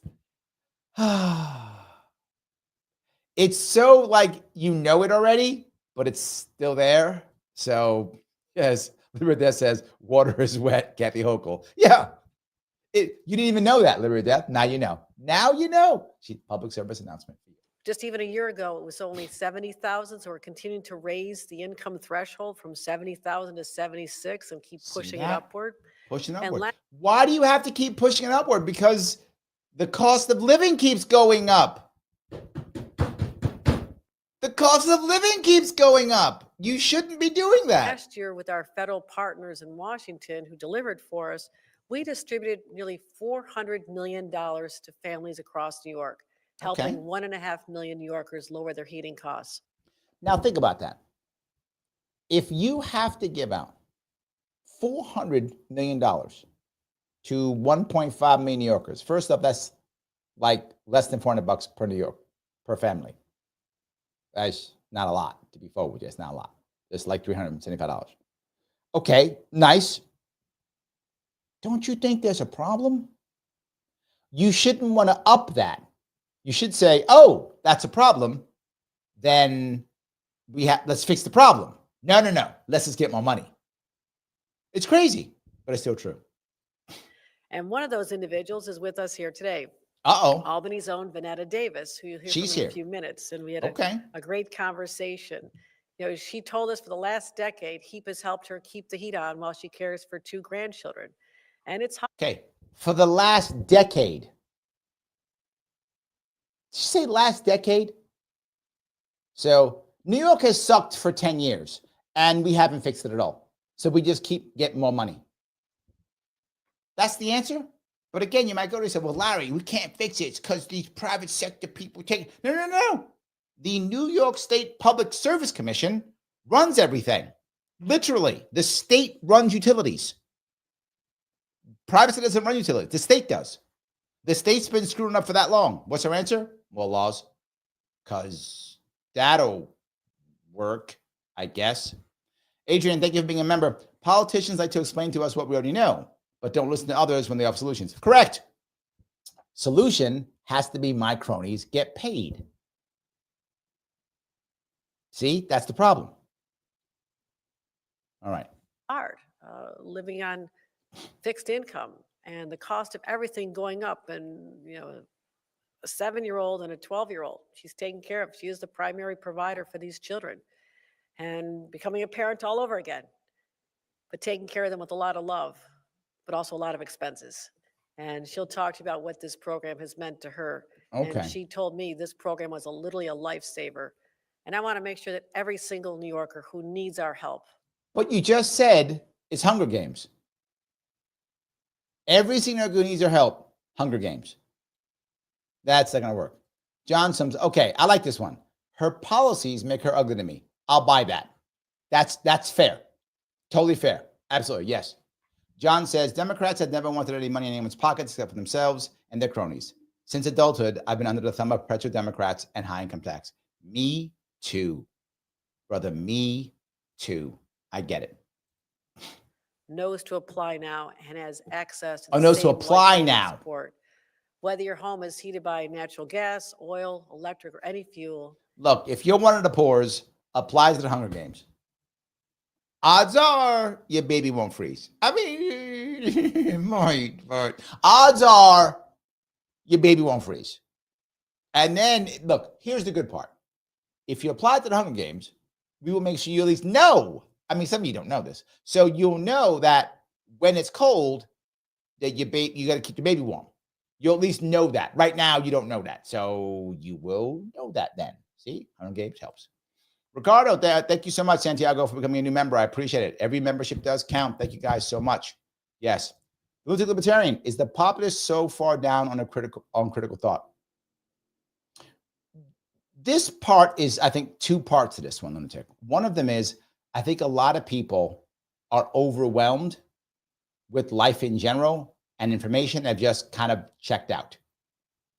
so like you know it already, but it's still there. So yes, Liberty Death says water is wet. Kathy Hochul. Yeah. You didn't even know that, Liberty Death. Now you know. Public service announcement for you. Just even a year ago, it was only 70,000. So we're continuing to raise the income threshold from 70,000 to 76 and keep pushing it upward. Why do you have to keep pushing it upward? Because the cost of living keeps going up. The cost of living keeps going up. You shouldn't be doing that. Last year, with our federal partners in Washington who delivered for us, we distributed nearly $400 million to families across New York, helping 1.5 million New Yorkers lower their heating costs. Now think about that. If you have to give out $400 million to 1.5 million New Yorkers, first up, that's like less than $400 per New York per family. That's not a lot, to be forward with you. It's not a lot. It's like $375. Okay, nice. Don't you think there's a problem? You shouldn't want to up that. You should say, oh, that's a problem. Then let's fix the problem. No. Let's just get more money. It's crazy, but it's still true. And one of those individuals is with us here today. Albany's own Vanetta Davis, who you'll hear from in a few minutes. And we had a great conversation. You know, she told us for the last decade, HEAP has helped her keep the heat on while she cares for 2 grandchildren. And it's for the last decade. Did you say last decade? So New York has sucked for 10 years and we haven't fixed it at all. So we just keep getting more money. That's the answer. But again, you might go to and say, well, Larry, we can't fix it. It's because these private sector people take it. No. The New York State Public Service Commission runs everything. Literally, the state runs utilities. Private sector doesn't run utilities. The state does. The state's been screwing up for that long. What's our answer? More laws. Because that'll work, I guess. Adrian, thank you for being a member. Politicians like to explain to us what we already know, but don't listen to others when they have solutions. Correct. Solution has to be my cronies get paid. See, that's the problem. All right. Hard living on fixed income and the cost of everything going up, and a 7-year-old and a 12-year-old. She's taken care of. She is the primary provider for these children and becoming a parent all over again, but taking care of them with a lot of love, but also a lot of expenses. And she'll talk to you about what this program has meant to her. Okay. And she told me this program was literally a lifesaver. And I want to make sure that every single New Yorker who needs our help. What you just said is Hunger Games. Every single New Yorker who needs our help, Hunger Games. That's not going to work. John Sums, okay, I like this one. Her policies make her ugly to me. I'll buy that. That's fair. Totally fair. Absolutely, yes. John says, Democrats have never wanted any money in anyone's pockets except for themselves and their cronies. Since adulthood, I've been under the thumb of perpetual Democrats and high income tax. Me too. Brother, me too. I get it. Knows to apply now and has access to the knows to apply now. Support. Whether your home is heated by natural gas, oil, electric, or any fuel. Look, if you're one of the poors, apply to the Hunger Games. Odds are your baby won't freeze. I mean, it might, but odds are your baby won't freeze. And then, look, here's the good part. If you apply to the Hunger Games, we will make sure you at least know. I mean, some of you don't know this. So you'll know that when it's cold, that you got to keep your baby warm. You'll at least know that. Right now, you don't know that. So you will know that then. See, Hunger Games helps. Ricardo, thank you so much, Santiago, for becoming a new member. I appreciate it. Every membership does count. Thank you guys so much. Yes. Lunatic Libertarian, is the populace so far down on critical thought? This part is, I think, two parts to this one, Lunatic. One of them is, I think a lot of people are overwhelmed with life in general and information have just kind of checked out.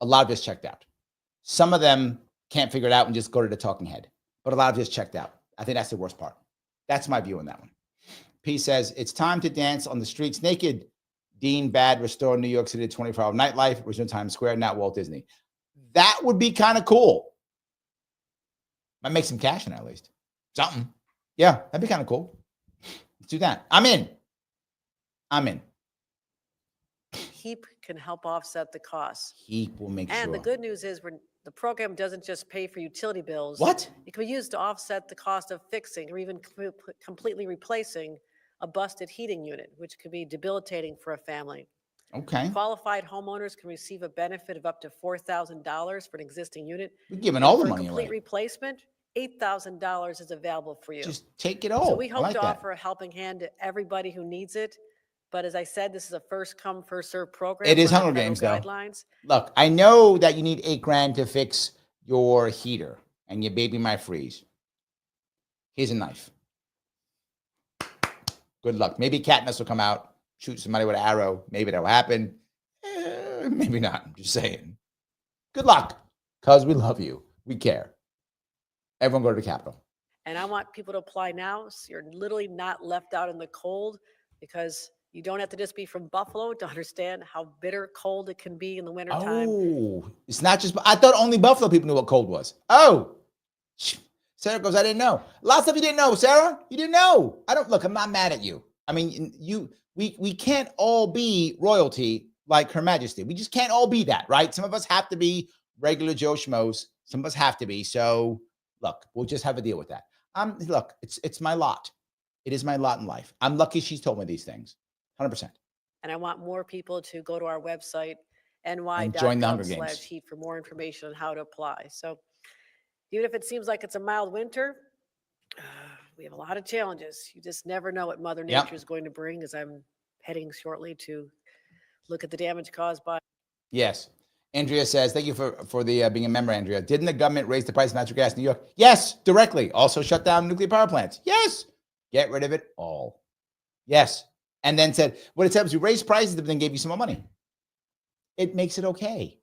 A lot of just checked out. Some of them can't figure it out and just go to the talking head. But a lot of just checked out. I think that's the worst part. That's my view on that one. P says, it's time to dance on the streets naked. Dean Bad, restore New York City 24-hour nightlife, resume Times Square, not Walt Disney. That would be kind of cool. Might make some cash in that at least. Something. Yeah, that'd be kind of cool. Let's do that. I'm in. HEAP can help offset the costs. HEAP will make sure. And the good news is the program doesn't just pay for utility bills. What? It can be used to offset the cost of fixing or even completely replacing a busted heating unit, which could be debilitating for a family. Okay. Qualified homeowners can receive a benefit of up to $4,000 for an existing unit. We're giving all the money away. For complete replacement, $8,000 is available for you. Just take it all. So we hope to offer a helping hand to everybody who needs it. But as I said, this is a first come, first serve program. It is Hunger Games, though. Look, I know that you need $8,000 to fix your heater and your baby might freeze. Here's a knife. Good luck. Maybe Katniss will come out, shoot somebody with an arrow. Maybe that'll happen. Maybe not. I'm just saying. Good luck, because we love you. We care. Everyone go to the Capitol. And I want people to apply now so you're literally not left out in the cold, because you don't have to just be from Buffalo to understand how bitter cold it can be in the wintertime. Oh, it's not just, I thought only Buffalo people knew what cold was. Oh, Sarah goes, I didn't know. A lot of stuff you didn't know, Sarah. You didn't know. I'm not mad at you. I mean, we can't all be royalty like Her Majesty. We just can't all be that, right? Some of us have to be regular Joe Schmoes. Some of us have to be. So look, we'll just have to deal with that. Look, it's my lot. It is my lot in life. I'm lucky she's told me these things. 100%. And I want more people to go to our website, ny.com/HEAP, for more information on how to apply. So even if it seems like it's a mild winter, we have a lot of challenges. You just never know what Mother Nature is going to bring, as I'm heading shortly to look at the damage caused by. Yes. Andrea says, thank you for the being a member, Andrea. Didn't the government raise the price of natural gas in New York? Yes, directly. Also shut down nuclear power plants. Yes. Get rid of it all. Yes. And then said, what it said was we raised prices, but then gave you some more money. It makes it okay.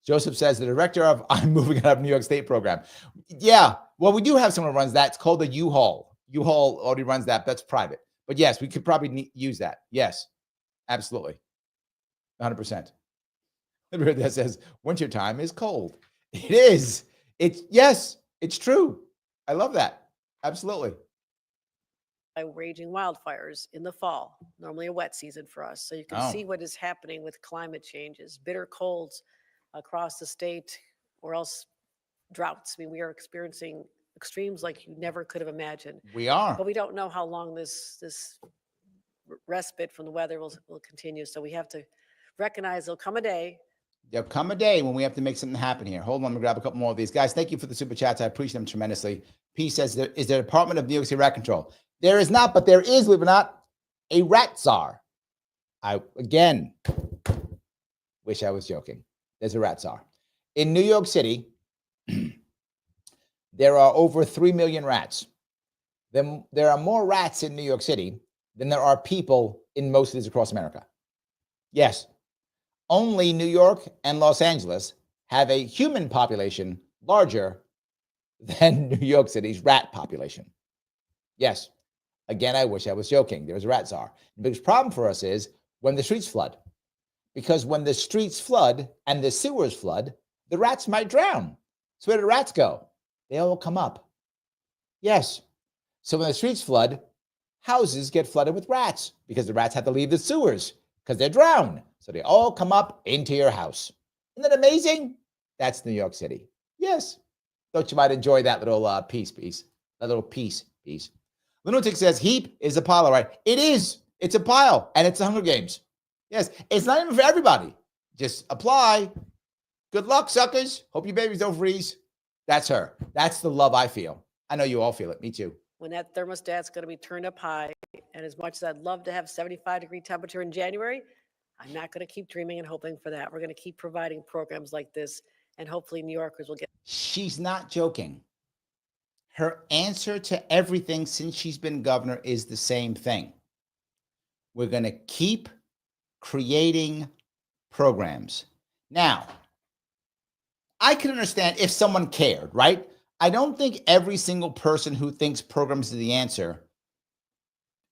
Joseph says, the director of I'm Moving Out of New York State program. Yeah, well, we do have someone who runs that. It's called the U-Haul. U-Haul already runs that. That's private. But yes, we could probably use that. Yes, absolutely. 100%. That says, wintertime is cold. It is. Yes, it's true. I love that. Absolutely. Raging wildfires in the fall, normally a wet season for us. So you can see what is happening with climate changes, bitter colds, across the state, or else droughts. I mean, we are experiencing extremes like you never could have imagined. We are. But we don't know how long this respite from the weather will continue. So we have to recognize there'll come a day. There'll come a day when we have to make something happen here. Hold on, I'm gonna grab a couple more of these. Guys, thank you for the super chats. I appreciate them tremendously. P says, is there a Department of New York City Rat Control? There is not, but there is, believe it or not, a rat czar. I, again, wish I was joking. There's a rat czar. In New York City, there are over 3 million rats. Then there are more rats in New York City than there are people in most cities across America. Yes, only New York and Los Angeles have a human population larger than New York City's rat population. Yes, again, I wish I was joking. There's a rat czar. The biggest problem for us is when the streets flood. Because when the streets flood and the sewers flood, the rats might drown. So where do the rats go? They all come up. Yes. So when the streets flood, houses get flooded with rats because the rats have to leave the sewers because they're drowned. So they all come up into your house. Isn't that amazing? That's New York City. Yes. Thought you might enjoy that little piece. That little piece. Lunatic says heap is a pile, right? It is. It's a pile, and it's the Hunger Games. Yes. It's not even for everybody. Just apply. Good luck, suckers. Hope your babies don't freeze. That's her. That's the love I feel. I know you all feel it. Me too. When that thermostat's going to be turned up high, and as much as I'd love to have 75-degree temperature in January, I'm not going to keep dreaming and hoping for that. We're going to keep providing programs like this, and hopefully New Yorkers will get. She's not joking. Her answer to everything since she's been governor is the same thing. We're going to keep creating programs. Now, I can understand if someone cared, right? I don't think every single person who thinks programs are the answer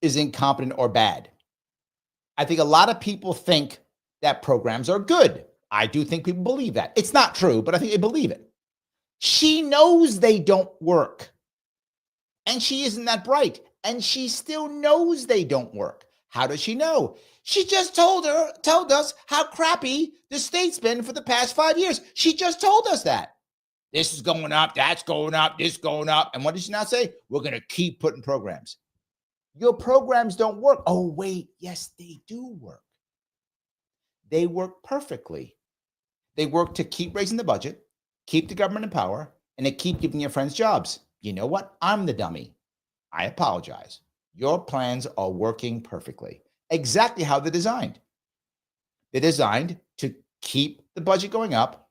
is incompetent or bad. I think a lot of people think that programs are good. I do think people believe that. It's not true, but I think they believe it. She knows they don't work. And she isn't that bright. And she still knows they don't work. How does she know? She just told us how crappy the state's been for the past 5 years. She just told us that. This is going up, that's going up, this going up. And what did she now say? We're going to keep putting programs. Your programs don't work. Oh, wait, yes, they do work. They work perfectly. They work to keep raising the budget, keep the government in power, and they keep giving your friends jobs. You know what? I'm the dummy. I apologize. Your plans are working perfectly. Exactly how they're designed. They're designed to keep the budget going up,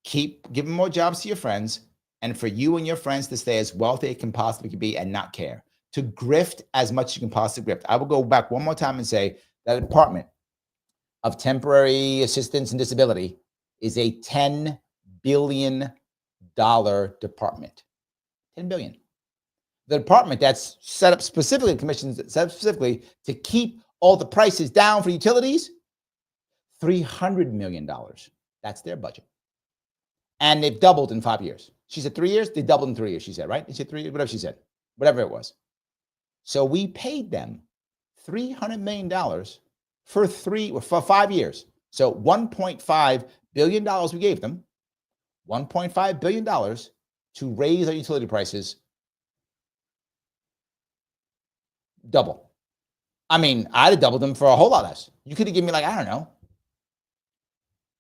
keep giving more jobs to your friends, and for you and your friends to stay as wealthy as it can possibly be and not care. To grift as much as you can possibly grift. I will go back one more time and say that Department of Temporary Assistance and Disability is a $10 billion department. $10 billion. The department that's set up specifically, commissions set up specifically to keep all the prices down for utilities, $300 million. That's their budget. And they've doubled in 5 years. She said 3 years, they doubled in 3 years, she said, right? She said 3 years, whatever she said, whatever it was. So we paid them $300 million for 5 years. So $1.5 billion we gave them, $1.5 billion to raise our utility prices double. I mean, I'd have doubled them for a whole lot less. You could have given me like, I don't know,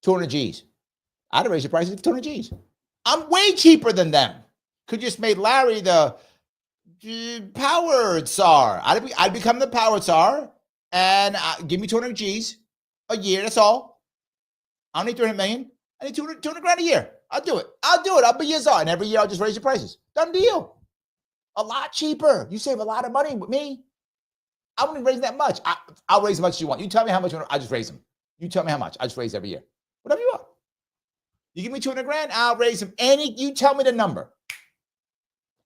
200 G's. I'd have raised the prices for 200 G's. I'm way cheaper than them. Could just made Larry the power czar. I'd become the power czar and give me 200 G's a year. That's all. I don't need 300 million. I need 200 grand a year. I'll do it. I'll be your czar. And every year I'll just raise your prices. Done deal. A lot cheaper. You save a lot of money with me. I wouldn't raise that much. I'll raise as much as you want. You tell me how much, I just raise them. You tell me how much. I just raise every year. Whatever you want. You give me 200 grand, I'll raise them. You tell me the number.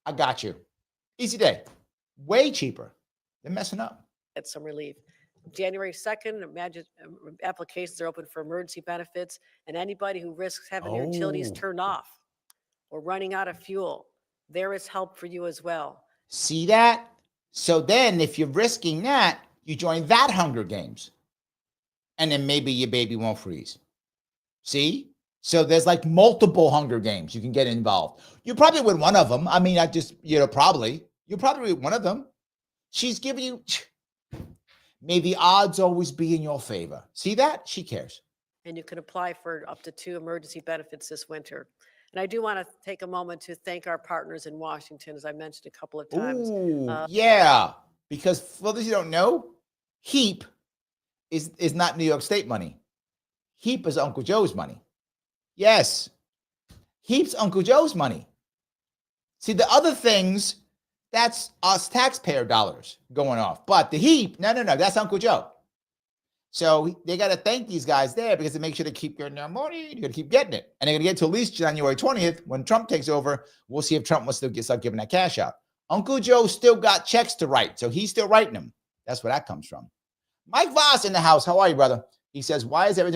I got you. Easy day. Way cheaper. They're messing up. Get some relief. January 2nd, imagine applications are open for emergency benefits, and anybody who risks having their utilities turned off or running out of fuel, there is help for you as well. See that? So then if you're risking that, you join that Hunger Games. And then maybe your baby won't freeze. See? So there's like multiple Hunger Games you can get involved. You probably win one of them. I mean, I just, probably. You probably win one of them. She's giving you, may the odds always be in your favor. See that? She cares. And you can apply for up to 2 emergency benefits this winter. And I do want to take a moment to thank our partners in Washington, as I mentioned a couple of times. Ooh, yeah. Because for those you don't know, HEAP is not New York State money. HEAP is Uncle Joe's money. Yes. HEAP's Uncle Joe's money. See, the other things, that's us taxpayer dollars going off. But the HEAP, no, that's Uncle Joe. So they got to thank these guys there because they make sure to keep getting their money. You're going to keep getting it. And they're going to get to at least January 20th when Trump takes over. We'll see if Trump will still start giving that cash out. Uncle Joe still got checks to write, so he's still writing them. That's where that comes from. Mike Voss in the house. How are you, brother? He says, why is every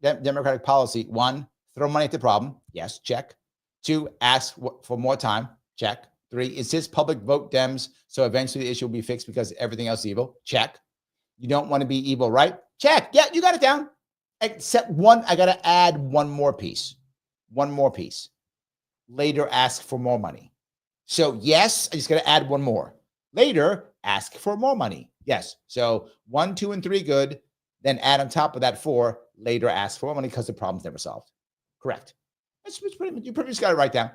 Democratic policy, 1, throw money at the problem? Yes, check. 2, ask for more time. Check. 3, insist public vote Dems so eventually the issue will be fixed because everything else is evil. Check. You don't want to be evil, right? Check. Yeah, you got it down. Except one, I got to add one more piece. One more piece. Later, ask for more money. So, yes, I just got to add one more. Later, ask for more money. Yes. So, 1, 2, and 3, good. Then add on top of that 4. Later, ask for more money because the problem's never solved. Correct. That's pretty much, you pretty much got to write down.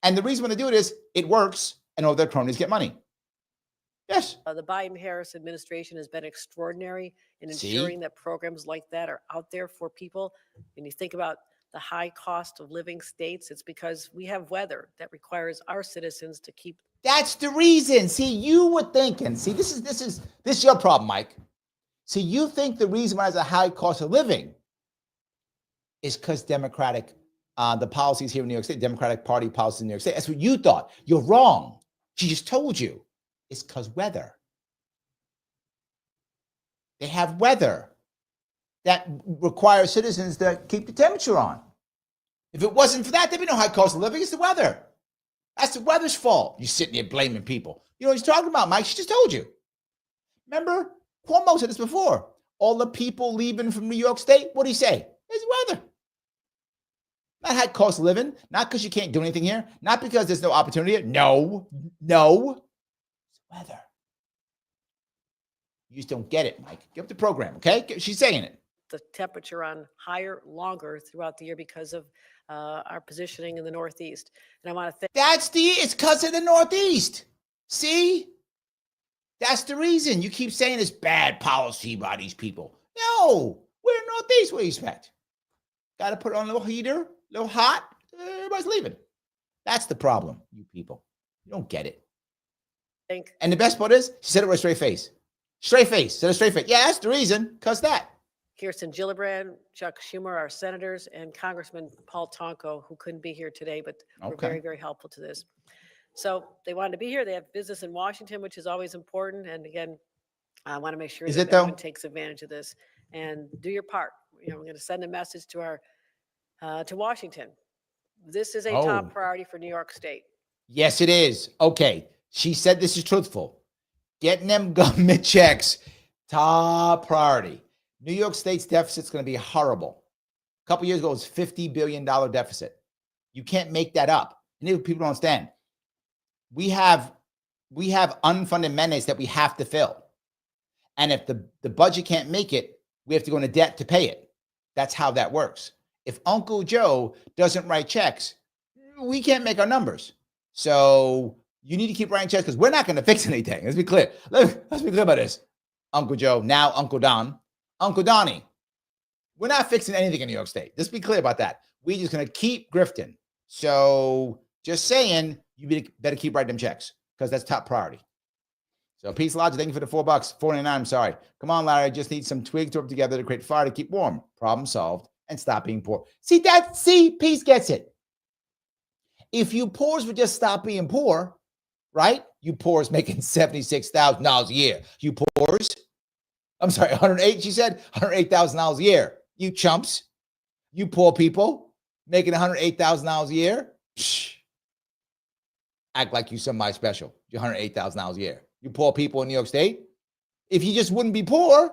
And the reason when they do it is it works and all their cronies get money. Yes. The Biden-Harris administration has been extraordinary in ensuring that programs like that are out there for people. And you think about the high cost of living states, it's because we have weather that requires our citizens to keep. That's the reason. See, you were thinking, see, this is your problem, Mike. See, you think the reason why there's a high cost of living is because Democratic, the policies here in New York State, Democratic Party policies in New York State. That's what you thought. You're wrong. She just told you. It's because weather. They have weather that requires citizens to keep the temperature on. If it wasn't for that, there'd be no high cost of living. It's the weather. That's the weather's fault. You're sitting there blaming people. You know what he's talking about, Mike? She just told you. Remember, Cuomo said this before. All the people leaving from New York State, what did he say? It's weather. Not high cost of living. Not because you can't do anything here. Not because there's no opportunity here. No. Weather. You just don't get it, Mike. Get up the program, okay? She's saying it. The temperature on higher longer throughout the year because of our positioning in the Northeast. And I want to thank. It's because of the Northeast. See? That's the reason. You keep saying it's bad policy by these people. No, we're in Northeast. What do you expect? Got to put on a little heater, a little hot. Everybody's leaving. That's the problem, you people. You don't get it. And the best part is, she said it with a straight face. Straight face. Said a straight face. Yeah, that's the reason. Because that. Kirsten Gillibrand, Chuck Schumer, our senators, and Congressman Paul Tonko, who couldn't be here today, but were very, very helpful to this. So they wanted to be here. They have business in Washington, which is always important. And again, I want to make sure that everyone takes advantage of this and do your part. You know, we're going to send a message to our to Washington. This is a top priority for New York State. Yes, it is. Okay. She said this is truthful. Getting them government checks, top priority. New York State's deficit is going to be horrible. A couple years ago, it was $50 billion deficit. You can't make that up. And people don't understand. We have unfunded mandates that we have to fill. And if the budget can't make it, we have to go into debt to pay it. That's how that works. If Uncle Joe doesn't write checks, we can't make our numbers. So you need to keep writing checks because we're not going to fix anything. Let's be clear. Let's be clear about this. Uncle Joe, now Uncle Don. Uncle Donnie, we're not fixing anything in New York State. Let's be clear about that. We're just going to keep grifting. So just saying, you better keep writing them checks because that's top priority. So peace, Lodge. Thank you for the $4. $4.99. I'm sorry. Come on, Larry. I just need some twigs to rub together to create fire to keep warm. Problem solved. And stop being poor. See, Peace gets it. If you poors would just stop being poor, right? You poors making $76,000 a year. You poors, I'm sorry, 108, she said, $108,000 a year. You chumps, you poor people making $108,000 a year. Shh. Act like you somebody special. You're $108,000 a year. You poor people in New York State. If you just wouldn't be poor,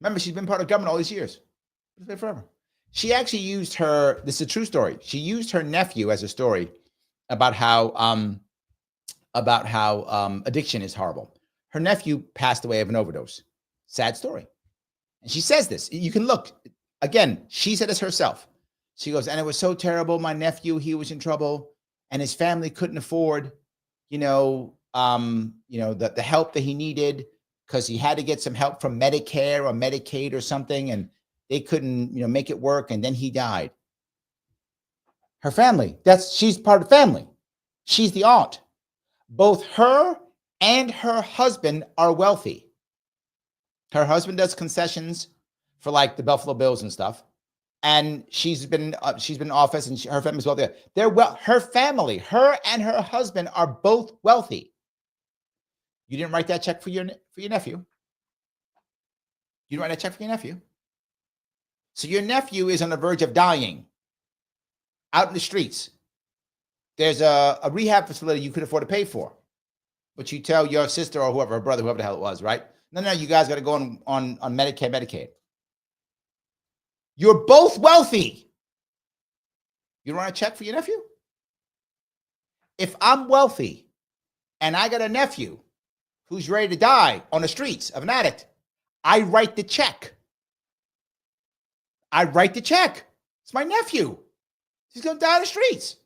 Remember, she's been part of government all these years. It's been forever. She actually used her, this is a true story. She used her nephew as a story about how addiction is horrible. Her nephew passed away of an overdose. Sad story. And she says this. You can look. Again, she said this herself. She goes, and it was so terrible. My nephew, he was in trouble, and his family couldn't afford, the help that he needed because he had to get some help from Medicare or Medicaid or something, and they couldn't, make it work. And then he died. Her family, she's part of the family. She's the aunt. Both her and her husband are wealthy. Her husband does concessions for like the Buffalo Bills and stuff. And she's been in office, and her family's wealthy. Her family, her and her husband are both wealthy. You didn't write that check for your nephew. You didn't write that check for your nephew. So your nephew is on the verge of dying out in the streets. There's a rehab facility you could afford to pay for, but you tell your sister or whoever, her brother, whoever the hell it was, right? No, you guys got to go on Medicare, Medicaid. You're both wealthy. You don't want a check for your nephew? If I'm wealthy and I got a nephew who's ready to die on the streets of an addict, I write the check. It's my nephew. He's going to die on the streets.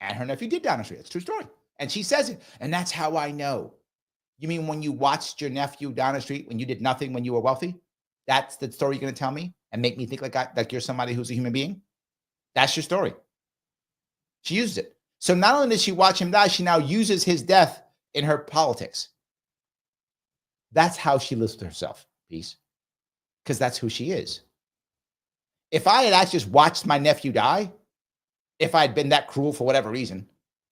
And her nephew did die on the streets. It's a true story. And she says it. And that's how I know. You mean when you watched your nephew down the street when you did nothing when you were wealthy? That's the story you're going to tell me and make me think like you're somebody who's a human being? That's your story. She used it. So not only did she watch him die, she now uses his death in her politics. That's how she lives with herself, Peace. Because that's who she is. If I had actually just watched my nephew die, if I'd been that cruel for whatever reason,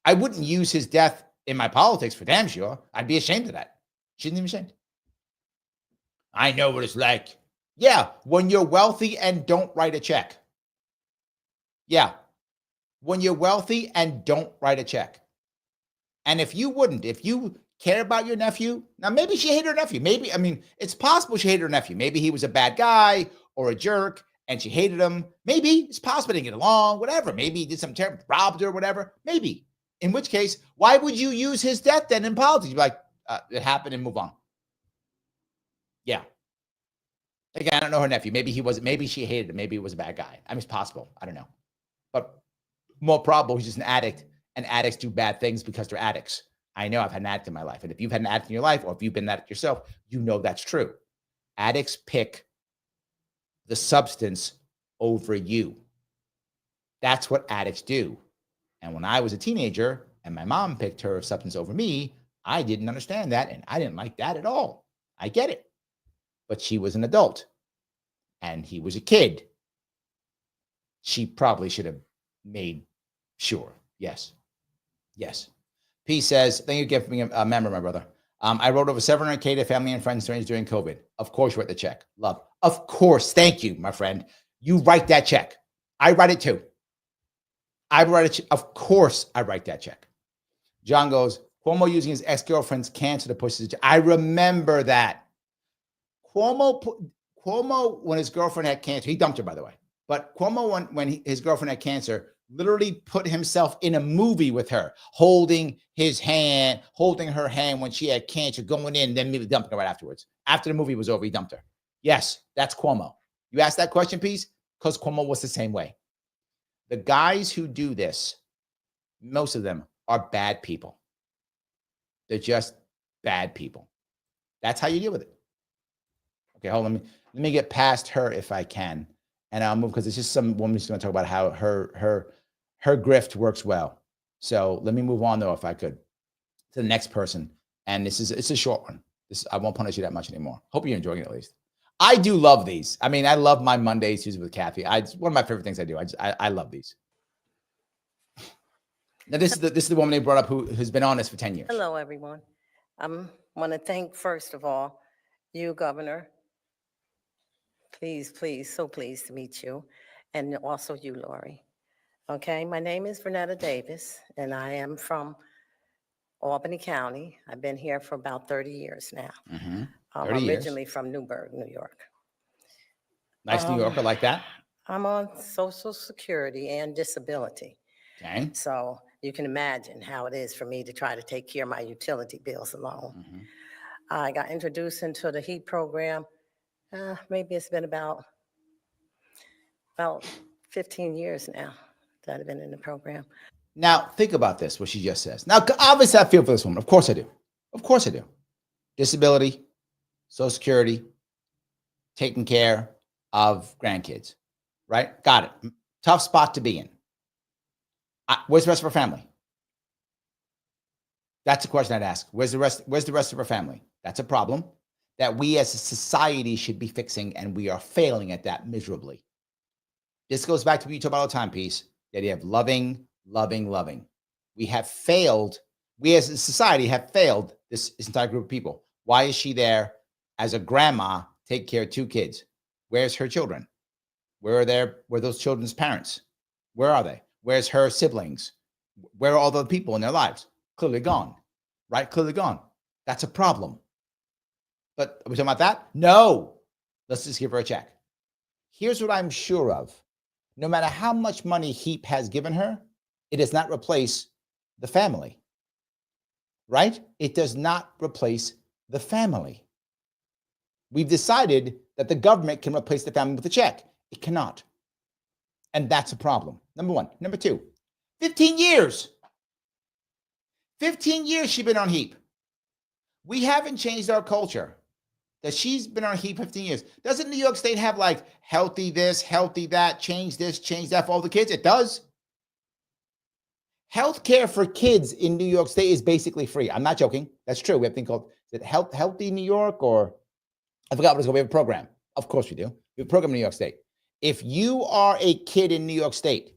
I wouldn't use his death in my politics for damn sure. I'd be ashamed of that. She didn't even ashamed. I know what it's like. Yeah, when you're wealthy and don't write a check. Yeah, when you're wealthy and don't write a check. And if you care about your nephew, now maybe she hated her nephew. It's possible she hated her nephew. Maybe he was a bad guy or a jerk and she hated him. Maybe it's possible they didn't get along, whatever. Maybe he did some terrible, robbed her, whatever. Maybe. In which case, why would you use his death then in politics? You'd be like, it happened and move on. Yeah. Again, I don't know her nephew. Maybe she hated him. Maybe he was a bad guy. It's possible. I don't know. But more probable, he's just an addict, and addicts do bad things because they're addicts. I know I've had an addict in my life. And if you've had an addict in your life, or if you've been an addict yourself, you know that's true. Addicts pick the substance over you. That's what addicts do. And when I was a teenager and my mom picked her substance over me, I didn't understand that. And I didn't like that at all. I get it. But she was an adult and he was a kid. She probably should have made sure. Yes. P says, thank you again for being a member, my brother. I wrote over $700K to family and friends during COVID. Of course, you write the check. Love. Of course. Thank you, my friend. You write that check. I write it too. Of course, I write that check. John goes, Cuomo using his ex-girlfriend's cancer to push his. I remember that. Cuomo, when his girlfriend had cancer, he dumped her, by the way. But Cuomo, when his girlfriend had cancer, literally put himself in a movie with her, holding her hand when she had cancer, going in, then maybe dumping her right afterwards. After the movie was over, he dumped her. Yes, that's Cuomo. You asked that question, Peace? Because Cuomo was the same way. The guys who do this, most of them are bad people. They're just bad people. That's how you deal with it. Okay, hold on. Let me get past her if I can. And I'll move because it's just some woman who's going to talk about how her grift works well. So let me move on though, if I could, to the next person. And it's a short one. I won't punish you that much anymore. Hope you're enjoying it at least. I do love these. I love my Mondays Tuesdays with Kathy. It's one of my favorite things I do. I love these. Now this is the woman they brought up who's been on this for 10 years. Hello, everyone. I want to thank, first of all, you, Governor. Please, so pleased to meet you. And also you, Lori. Okay, my name is Vernetta Davis, and I am from Albany County. I've been here for about 30 years now. Mm-hmm. I'm originally from Newburgh, New York. Nice New Yorker like that. I'm on Social Security and disability. Okay. So you can imagine how it is for me to try to take care of my utility bills alone. Mm-hmm. I got introduced into the HEAP program. Maybe it's been about 15 years now that I've been in the program. Now, think about this, what she just says. Now, obviously, I feel for this woman. Of course I do. Of course I do. Disability, Social Security, taking care of grandkids, right? Got it. Tough spot to be in. Where's the rest of her family? That's a question I'd ask. Where's the rest of her family? That's a problem that we as a society should be fixing, and we are failing at that miserably. This goes back to what you talk about all the time, Peace. The idea of loving. We have failed. We as a society have failed this entire group of people. Why is she there as a grandma, take care of 2 kids? Where's her children? Where are those children's parents? Where are they? Where's her siblings? Where are all the people in their lives? Clearly gone, right? Clearly gone. That's a problem. But are we talking about that? No. Let's just give her a check. Here's what I'm sure of. No matter how much money HEAP has given her, it does not replace the family, right? It does not replace the family. We've decided that the government can replace the family with a check. It cannot. And that's a problem. Number one. Number two, 15 years. 15 years she's been on HEAP. We haven't changed our culture. That she's been on HEAP 15 years. Doesn't New York State have like healthy this, healthy that, change this, change that for all the kids? It does. Healthcare for kids in New York State is basically free. I'm not joking. That's true. We have a thing called, is it Healthy New York, or I forgot what it's called. We have a program. Of course we do. We have a program in New York State. If you are a kid in New York State,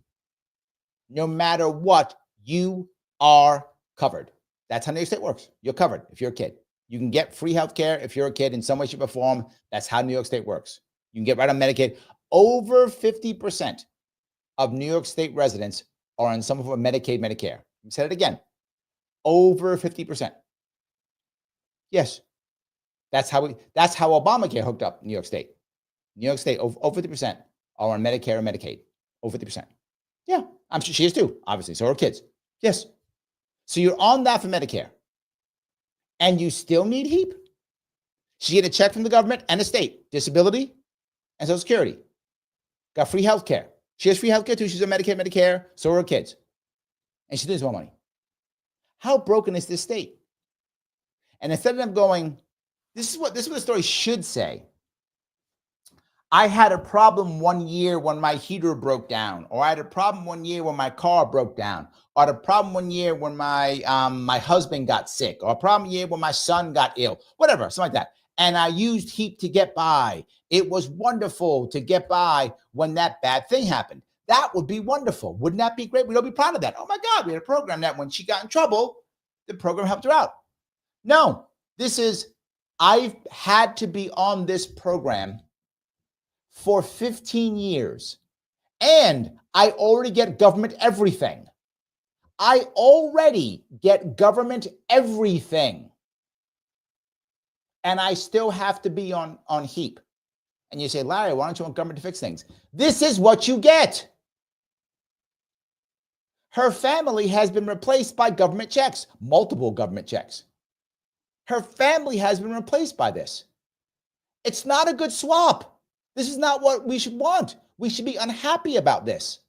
no matter what, you are covered. That's how New York State works. You're covered if you're a kid. You can get free healthcare if you're a kid in some way, shape, or form. That's how New York State works. You can get right on Medicaid. Over 50% of New York State residents are on some form of Medicaid, Medicare. I said it again. Over 50%. Yes. That's how Obamacare hooked up New York State. New York State, over 50% are on Medicare and Medicaid. Over 50%. Yeah, I'm sure she is too, obviously. So are her kids. Yes. So you're on that for Medicare. And you still need HEAP? She get a check from the government and the state, disability and Social Security. Got free health care. She has free health care too. She's on Medicaid, Medicare. So are her kids. And she needs more money. How broken is this state? And instead of them going, this is what the story should say. I had a problem one year when my heater broke down, or I had a problem one year when my car broke down, or I had a problem one year when my husband got sick, or a problem year when my son got ill, whatever, something like that. And I used HEAP to get by. It was wonderful to get by when that bad thing happened. That would be wonderful. Wouldn't that be great? We'd all be proud of that. Oh my God, we had a program that when she got in trouble, the program helped her out. No, I've had to be on this program for 15 years. And I already get government everything. I already get government everything. And I still have to be on HEAP. And you say, Larry, why don't you want government to fix things? This is what you get. Her family has been replaced by government checks, multiple government checks. Her family has been replaced by this. It's not a good swap. This is not what we should want. We should be unhappy about this.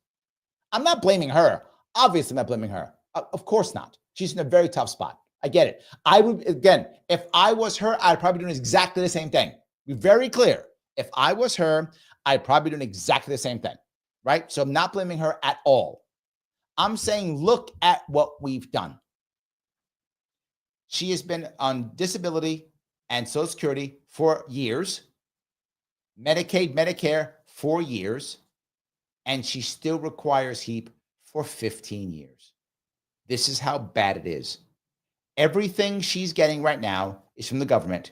I'm not blaming her. Obviously, I'm not blaming her. Of course not. She's in a very tough spot. I get it. I would, again, if I was her, I'd probably be doing exactly the same thing. Be very clear. If I was her, I'd probably be doing exactly the same thing, right? So I'm not blaming her at all. I'm saying, look at what we've done. She has been on disability and Social Security for years. Medicaid, Medicare, 4 years, and she still requires HEAP for 15 years. This is how bad it is. Everything she's getting right now is from the government,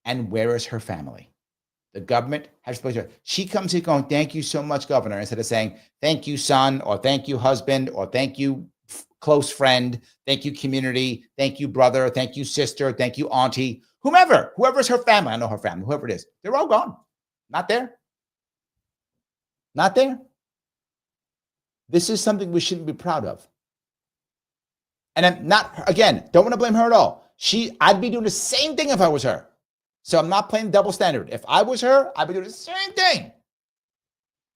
and where is her family? The government has to her. She comes here going, thank you so much, Governor, instead of saying, thank you, son, or thank you, husband, or thank you, close friend, thank you, community, thank you, brother, thank you, sister, thank you, auntie, whoever's her family. I know her family, whoever it is. They're all gone. Not there. Not there. This is something we shouldn't be proud of. And I'm not, again, don't want to blame her at all. I'd be doing the same thing if I was her. So I'm not playing double standard. If I was her, I'd be doing the same thing.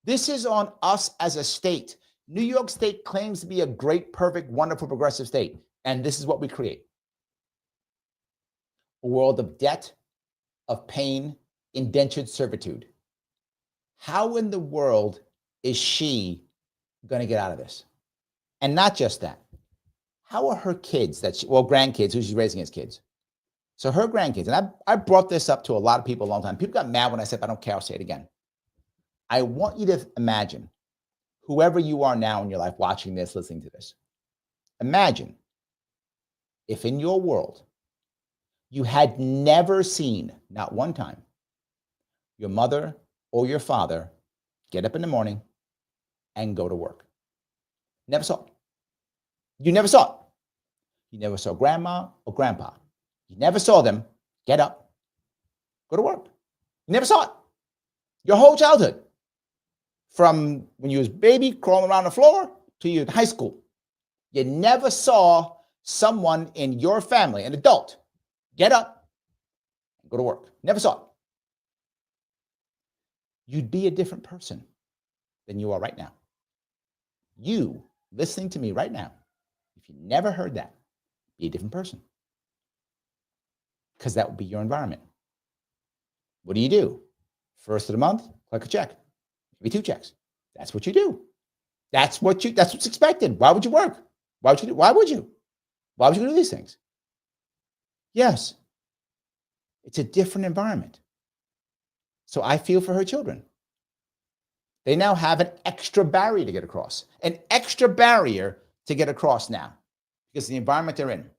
This is on us as a state. New York State claims to be a great, perfect, wonderful, progressive state. And this is what we create. A world of debt, of pain, indentured servitude. How in the world is she going to get out of this? And not just that. How are her kids, grandkids, who she's raising as kids? So her grandkids, and I brought this up to a lot of people a long time. People got mad when I said, I don't care, I'll say it again. I want you to imagine, whoever you are now in your life watching this, listening to this, imagine if in your world you had never seen, not one time, your mother or your father get up in the morning and go to work. Never saw it. You never saw it. You never saw grandma or grandpa. You never saw them get up, go to work. You never saw it. Your whole childhood. From when you was a baby crawling around the floor to you in high school. You never saw someone in your family, an adult, get up and go to work. Never saw it. You'd be a different person than you are right now. You, listening to me right now, if you never heard that, be a different person. Because that would be your environment. What do? First of the month, collect a check. Maybe 2 checks. That's what you do. That's what's expected. Why would you work? Why would you? Why would you do these things? Yes. It's a different environment. So I feel for her children. They now have an extra barrier to get across. An extra barrier to get across now. Because of the environment they're in.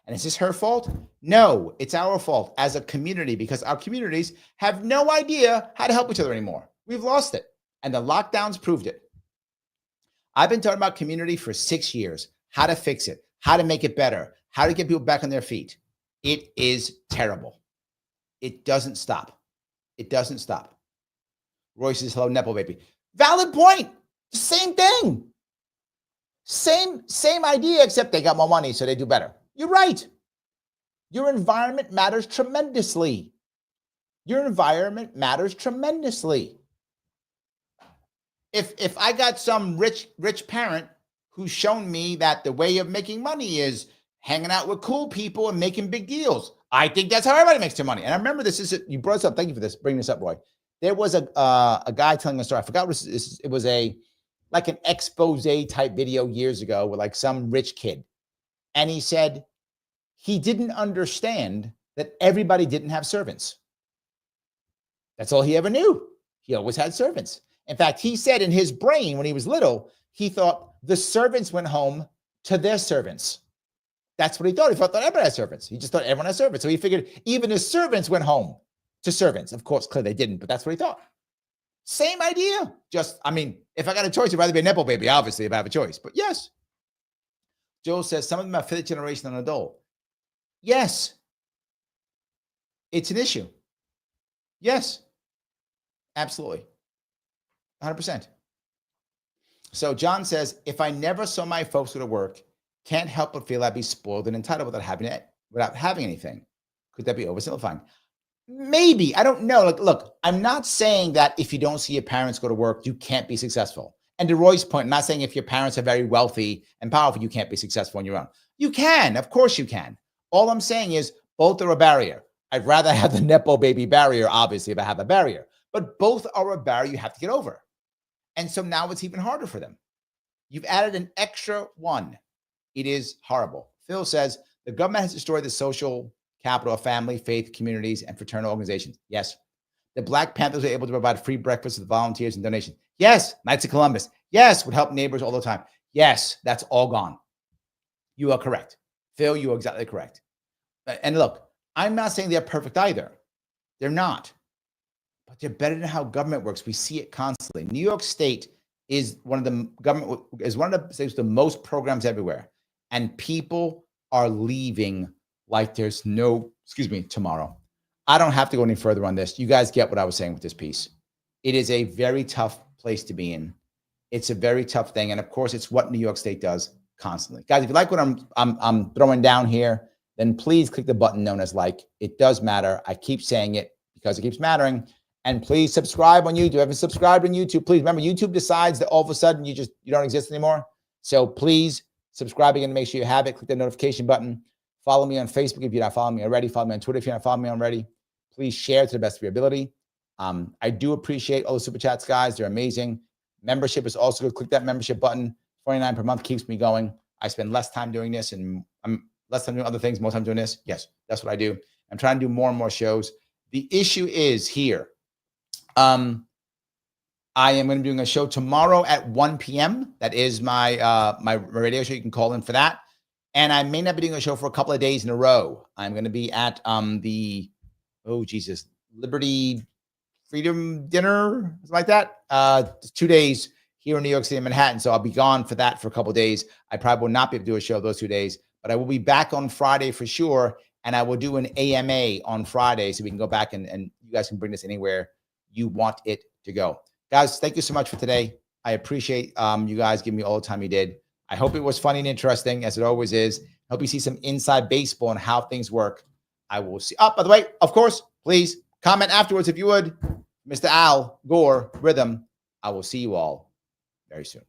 And is this her fault? No, it's our fault as a community, because our communities have no idea how to help each other anymore. We've lost it. And the lockdowns proved it. I've been talking about community for 6 years, how to fix it, how to make it better, how to get people back on their feet. It is terrible. It doesn't stop. It doesn't stop. Roy says, hello, Nepo baby. Valid point. Same thing. Same idea, except they got more money, so they do better. You're right. Your environment matters tremendously. Your environment matters tremendously. If I got some rich parent who's shown me that the way of making money is hanging out with cool people and making big deals, I think that's how everybody makes their money. And I remember you brought this up. Thank you for bringing this up, Roy. There was a guy telling a story. I forgot what it was like an expose type video years ago with like some rich kid. And he said he didn't understand that everybody didn't have servants. That's all he ever knew. He always had servants. In fact, he said in his brain when he was little, he thought the servants went home to their servants. That's what he thought. He thought everybody had servants. He just thought everyone had servants. So he figured even his servants went home to servants. Of course, clearly they didn't, but that's what he thought. Same idea. Just, if I got a choice, I'd rather be a Nepo baby, obviously, if I have a choice. But yes. Joel says, some of them are fifth generation and adult. Yes. It's an issue. Yes. Absolutely. 100%. So John says, if I never saw my folks go to work, can't help but feel I'd be spoiled and entitled without having anything. Could that be oversimplifying? Maybe. I don't know. Look, I'm not saying that if you don't see your parents go to work, you can't be successful. And to Roy's point, I'm not saying if your parents are very wealthy and powerful, you can't be successful on your own. You can. Of course you can. All I'm saying is both are a barrier. I'd rather have the Nepo baby barrier, obviously, if I have a barrier. But both are a barrier you have to get over. And so now it's even harder for them. You've added an extra one. It is horrible. Phil says, the government has destroyed the social capital of family, faith, communities, and fraternal organizations. Yes. The Black Panthers were able to provide free breakfast with volunteers and donations. Yes. Knights of Columbus. Yes. Would help neighbors all the time. Yes. That's all gone. You are correct. Phil, you are exactly correct. And look, I'm not saying they're perfect either. They're not. But they're better than how government works. We see it constantly. New York State is one of the states with the most programs everywhere. And people are leaving like there's no, tomorrow. I don't have to go any further on this. You guys get what I was saying with this piece. It is a very tough place to be in. It's a very tough thing. And of course, it's what New York State does constantly. Guys, if you like what I'm throwing down here, then please click the button known as like. It does matter. I keep saying it because it keeps mattering. And please subscribe on YouTube. If you haven't subscribed on YouTube, please remember, YouTube decides that all of a sudden you don't exist anymore. So please subscribe again to make sure you have it. Click the notification button. Follow me on Facebook if you're not following me already. Follow me on Twitter if you're not following me already. Please share to the best of your ability. I do appreciate all the super chats, guys. They're amazing. Membership is also good. Click that membership button. $29 per month keeps me going. I spend less time doing this and I'm less time doing other things, more time doing this. Yes, that's what I do. I'm trying to do more and more shows. The issue is here. I am going to be doing a show tomorrow at 1 p.m. That is my my radio show. You can call in for that. And I may not be doing a show for a couple of days in a row. I'm going to be at the Liberty Freedom Dinner, something like that. 2 days here in New York City and Manhattan. So I'll be gone for that for a couple of days. I probably will not be able to do a show those 2 days, but I will be back on Friday for sure. And I will do an AMA on Friday so we can go back and you guys can bring this anywhere you want it to go. Guys, thank you so much for today. I appreciate you guys giving me all the time you did. I hope it was funny and interesting, as it always is. I hope you see some inside baseball and how things work. I will see. By the way, of course, please comment afterwards if you would. Mr. Al Gore Rhythm. I will see you all very soon.